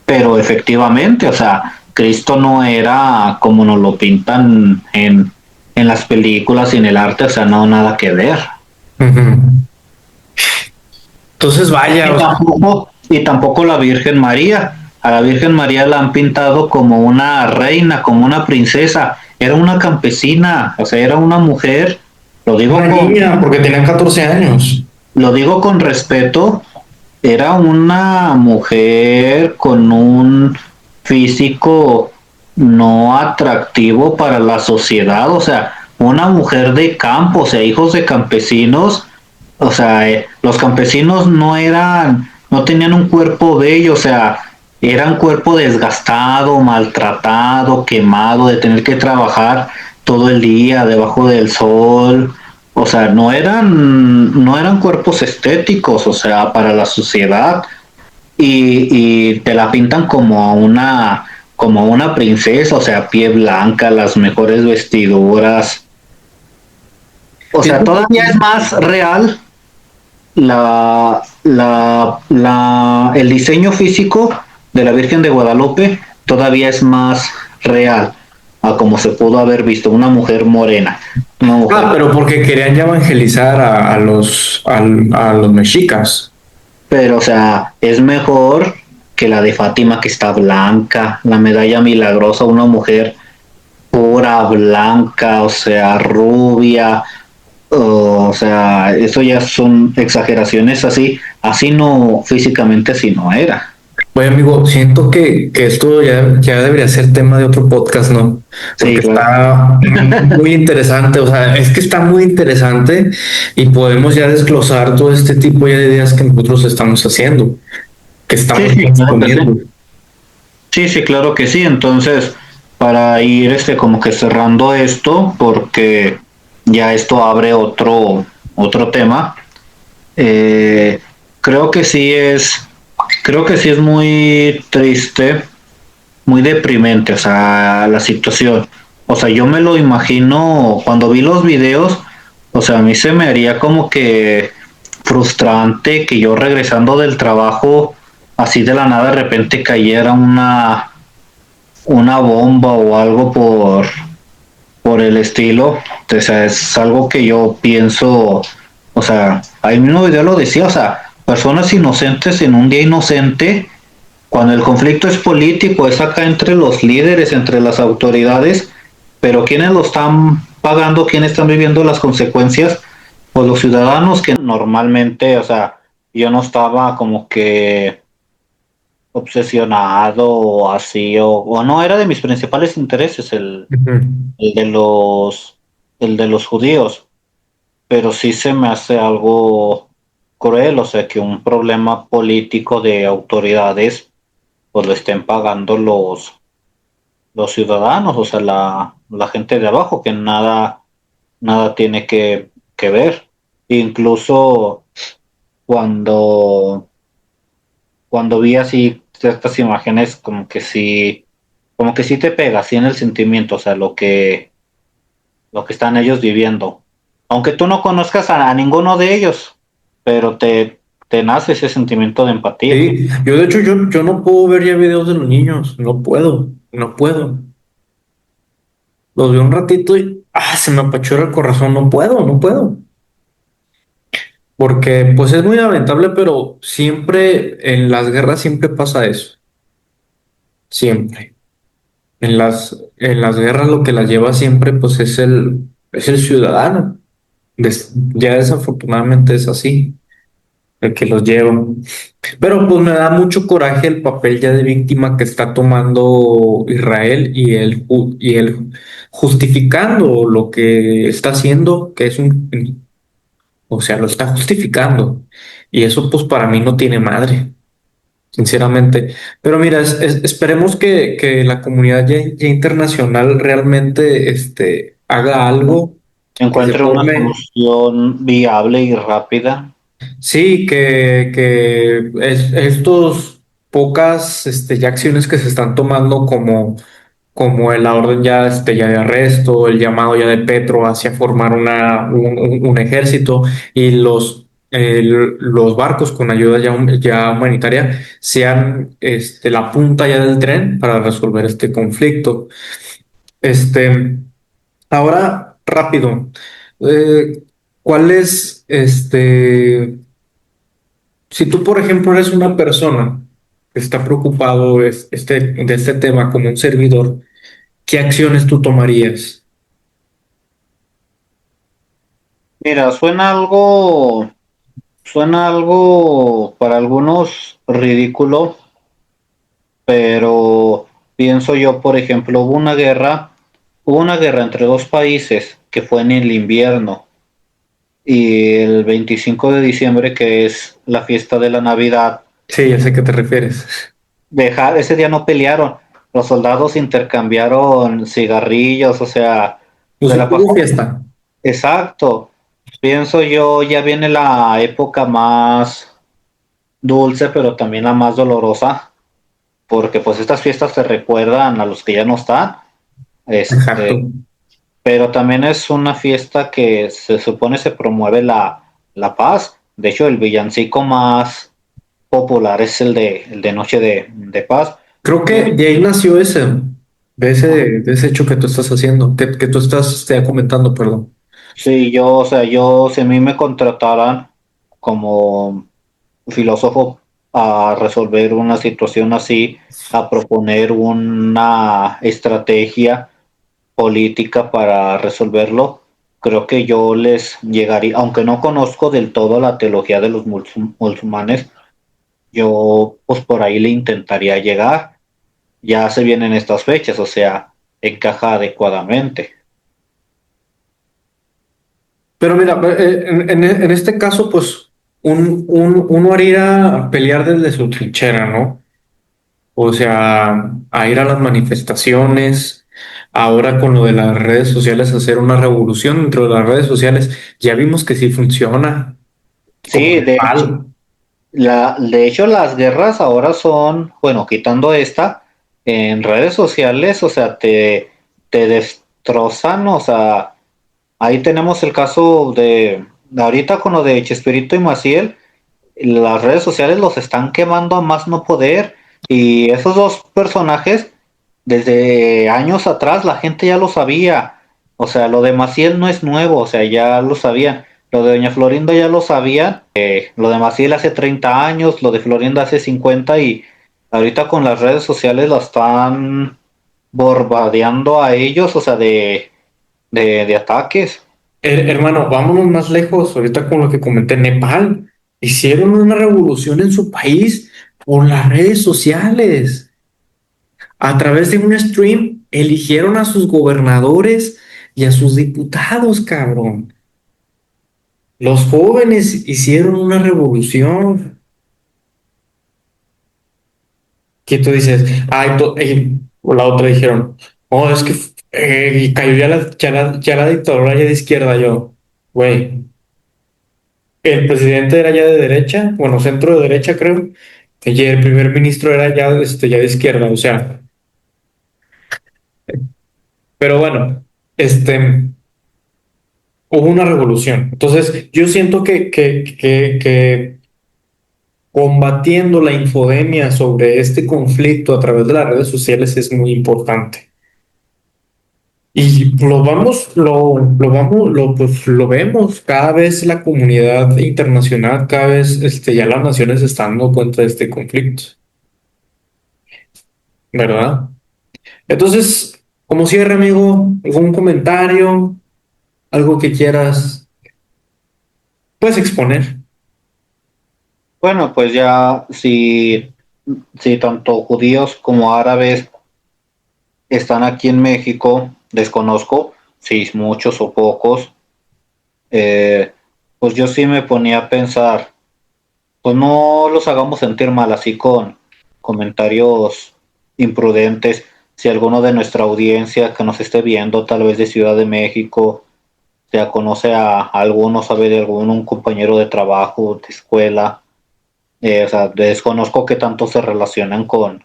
pero efectivamente, o sea, Cristo no era como nos lo pintan en las películas y en el arte, o sea, no, nada que ver. Ujú. Entonces, vaya, o sea, Y tampoco la Virgen María. A la Virgen María la han pintado como una reina, como una princesa. Era una campesina, o sea, era una mujer. Lo digo una con, niña, porque tenían 14 años. lo digo con respeto. Era una mujer con un físico no atractivo para la sociedad, o sea, una mujer de campo, o sea, hijos de campesinos, o sea, los campesinos no tenían un cuerpo bello, o sea, eran cuerpo desgastado, maltratado, quemado, de tener que trabajar todo el día debajo del sol, o sea, no eran cuerpos estéticos, o sea, para la sociedad, y te la pintan como una princesa, o sea, pie blanca, las mejores vestiduras, o sea, todavía es más real el diseño físico de la Virgen de Guadalupe, todavía es más real a como se pudo haber visto una mujer morena, una mujer. Pero porque querían ya evangelizar a los mexicas. Pero, o sea, es mejor que la de Fátima, que está blanca, la medalla milagrosa, una mujer pura, blanca, o sea, rubia, o sea, eso ya son exageraciones así no, físicamente así no era. Oye, amigo, siento que esto ya debería ser tema de otro podcast, ¿no? Sí, Porque claro. está muy interesante, o sea, es que está muy interesante y podemos ya desglosar todo este tipo ya de ideas que nosotros estamos haciendo, que Sí, estamos sí, claro que exponiendo. sí. Sí, sí, claro que sí. Entonces, para ir como que cerrando esto, porque ya esto abre otro tema, eh, creo que creo que sí es muy triste, muy deprimente, o sea, la situación. O sea, yo me lo imagino cuando vi los videos, o sea, a mí se me haría como que frustrante que yo regresando del trabajo, así de la nada de repente cayera una bomba o algo por el estilo. O sea, es algo que yo pienso, o sea, ahí mismo video lo decía, o sea, personas inocentes en un día inocente, cuando el conflicto es político, es acá entre los líderes, entre las autoridades, pero ¿quiénes lo están pagando? ¿Quiénes están viviendo las consecuencias? Pues los ciudadanos que normalmente, o sea, yo no estaba como que obsesionado o así, o no era de mis principales intereses el de los el de los judíos, pero sí se me hace algo cruel, o sea, que un problema político de autoridades pues lo estén pagando los ciudadanos, o sea, la gente de abajo que nada tiene que ver. Incluso cuando cuando vi así estas imágenes, como que sí te pega así en el sentimiento, o sea, lo que están ellos viviendo. Aunque tú no conozcas a ninguno de ellos, pero te nace ese sentimiento de empatía. Sí, yo de hecho yo no puedo ver ya videos de los niños, no puedo, no puedo. Los veo un ratito y se me apachurra el corazón, no puedo, no puedo. Porque pues es muy lamentable, pero siempre en las guerras siempre pasa eso, siempre. En las guerras lo que las lleva siempre pues es el ciudadano. Ya desafortunadamente es así, el que los lleva. Pero pues me da mucho coraje el papel ya de víctima que está tomando Israel y él justificando lo que está haciendo, que es o sea, lo está justificando. Y eso pues para mí no tiene madre, sinceramente. Pero mira, esperemos que la comunidad ya internacional realmente haga algo que se Encuentre una forme. solución viable y rápida. Sí, estos pocas ya acciones que se están tomando como la orden ya de arresto, el llamado ya de Petro hacia formar un ejército y los barcos con ayuda ya humanitaria sean la punta ya del tren para resolver este conflicto. Este, Ahora, rápido, eh, ¿cuál es si tú, por ejemplo, eres una persona que está preocupado de este tema como un servidor, ¿qué acciones tú tomarías? Mira, suena algo para algunos ridículo, pero pienso yo, por ejemplo, hubo una guerra entre dos países que fue en el invierno y el 25 de diciembre, que es la fiesta de la Navidad, Sí, ya sé a qué te refieres. ese día no pelearon, los soldados intercambiaron cigarrillos, o sea, Pues se la hubo pasó. fiesta. Exacto, pienso yo, ya viene la época más dulce, pero también la más dolorosa, porque pues estas fiestas te recuerdan a los que ya no están. Exacto. Pero también es una fiesta que se supone se promueve la paz. De hecho, el villancico más popular es el de Noche de Paz. Creo Yo, que de ahí nació de ese hecho que tú estás haciendo, que tú estás comentando, perdón. sí, o sea, si a mí me contrataran como filósofo a resolver una situación así, a proponer una estrategia política para resolverlo, creo que yo les llegaría, aunque no conozco del todo la teología de los musulmanes, yo pues por ahí le intentaría llegar. Ya se vienen estas fechas, o sea, encaja adecuadamente. Pero mira, en este caso, pues uno haría a pelear desde su trinchera, ¿no? O sea, a ir a las manifestaciones, ahora con lo de las redes sociales, hacer una revolución dentro de las redes sociales, ya vimos que sí funciona, como Sí, Nepal. de hecho las guerras ahora son, bueno, quitando esta, en redes sociales, o sea, te destrozan, o sea, ahí tenemos el caso de ahorita con lo de Chespirito y Maciel, las redes sociales los están quemando a más no poder, y esos dos personajes desde años atrás la gente ya lo sabía, o sea, lo de Maciel no es nuevo, o sea, ya lo sabían, Lo de Doña Florinda ya lo sabía, lo de Maciel hace 30 años, lo de Florinda hace 50 y ahorita con las redes sociales la están bombardeando a ellos, o sea, de ataques. Hermano, vámonos más lejos. Ahorita con lo que comenté, Nepal hicieron una revolución en su país por las redes sociales. A través de un stream eligieron a sus gobernadores y a sus diputados, cabrón. Los jóvenes hicieron una revolución. Que tú dices, ay, o la otra dijeron, oh, es que cayó ya la dictadura ya de izquierda. Yo, güey, el presidente era ya de derecha, bueno, centro de derecha, creo, y el primer ministro era ya de izquierda, o sea, pero bueno, este, hubo una revolución. Entonces, yo siento que combatiendo la infodemia sobre este conflicto a través de las redes sociales es muy importante. Y pues, lo vemos, cada vez la comunidad internacional, cada vez ya las naciones se están dando cuenta de este conflicto, ¿verdad? Entonces, como cierre, amigo, algún comentario, algo que quieras, puedes exponer. Bueno, pues ya si tanto judíos como árabes están aquí en México, desconozco si muchos o pocos, pues yo sí me ponía a pensar, pues no los hagamos sentir mal así con comentarios imprudentes. Si alguno de nuestra audiencia que nos esté viendo, tal vez de Ciudad de México, ya conoce a alguno, sabe de algún un compañero de trabajo, de escuela, o sea, desconozco que tanto se relacionan con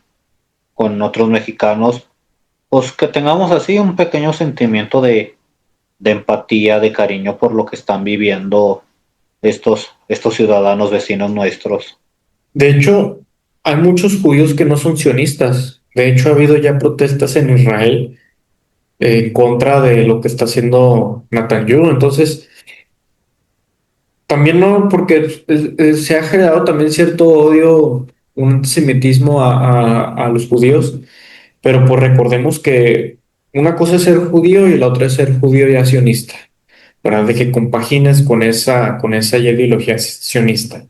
otros mexicanos, pues que tengamos así un pequeño sentimiento de empatía, de cariño por lo que están viviendo estos ciudadanos vecinos nuestros. De hecho, hay muchos judíos que no son sionistas. De hecho, ha habido ya protestas en Israel en contra de lo que está haciendo Netanyahu. Entonces, también no, porque se ha generado también cierto odio, un antisemitismo a los judíos, pero pues recordemos que una cosa es ser judío y la otra es ser judío y sionista, ¿verdad? De que compagines con esa ideología sionista.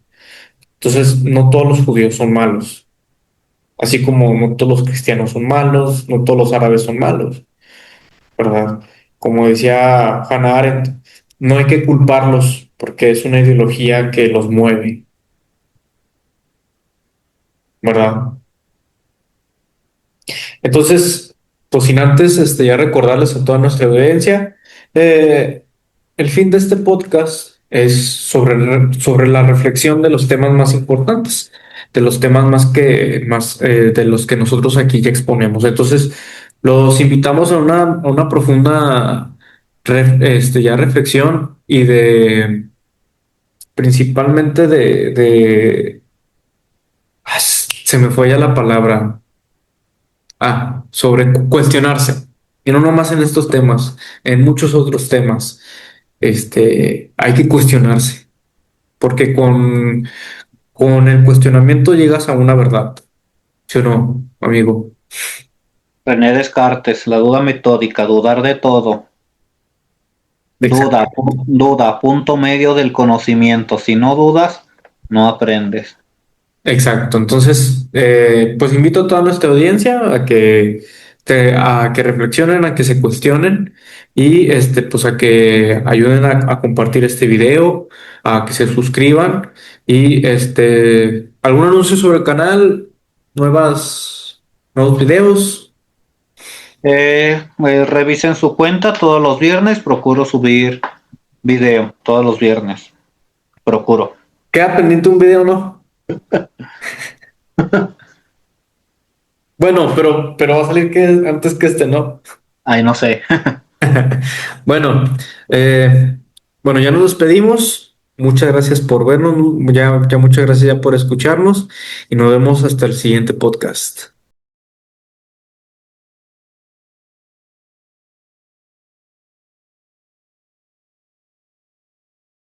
Entonces, no todos los judíos son malos, así como no todos los cristianos son malos, no todos los árabes son malos, ¿verdad? Como decía Hannah Arendt, no hay que culparlos porque es una ideología que los mueve, ¿verdad? Entonces, pues sin antes ya recordarles a toda nuestra audiencia, eh, el fin de este podcast es sobre la reflexión de los temas más importantes, de los temas de los que nosotros aquí ya exponemos. Entonces, los invitamos a una profunda ya reflexión y principalmente se me fue ya la palabra. Sobre cuestionarse. Y no nomás en estos temas, en muchos otros temas. Hay que cuestionarse, porque con el cuestionamiento llegas a una verdad. ¿Sí o no, amigo? René Descartes, la duda metódica, dudar de todo. Exacto. Duda, punto medio del conocimiento. Si no dudas, no aprendes. Exacto. Entonces, pues invito a toda nuestra audiencia a que reflexionen, a que se cuestionen y pues a que ayuden a compartir este video, a que se suscriban y algún anuncio sobre el canal, nuevos videos. Revisen su cuenta todos los viernes. Procuro subir video todos los viernes. Procuro. Queda pendiente un video, ¿no? Bueno, pero va a salir antes que ¿no? Ay, no sé. Bueno, bueno, ya nos despedimos. Muchas gracias por vernos, ya muchas gracias ya por escucharnos y nos vemos hasta el siguiente podcast.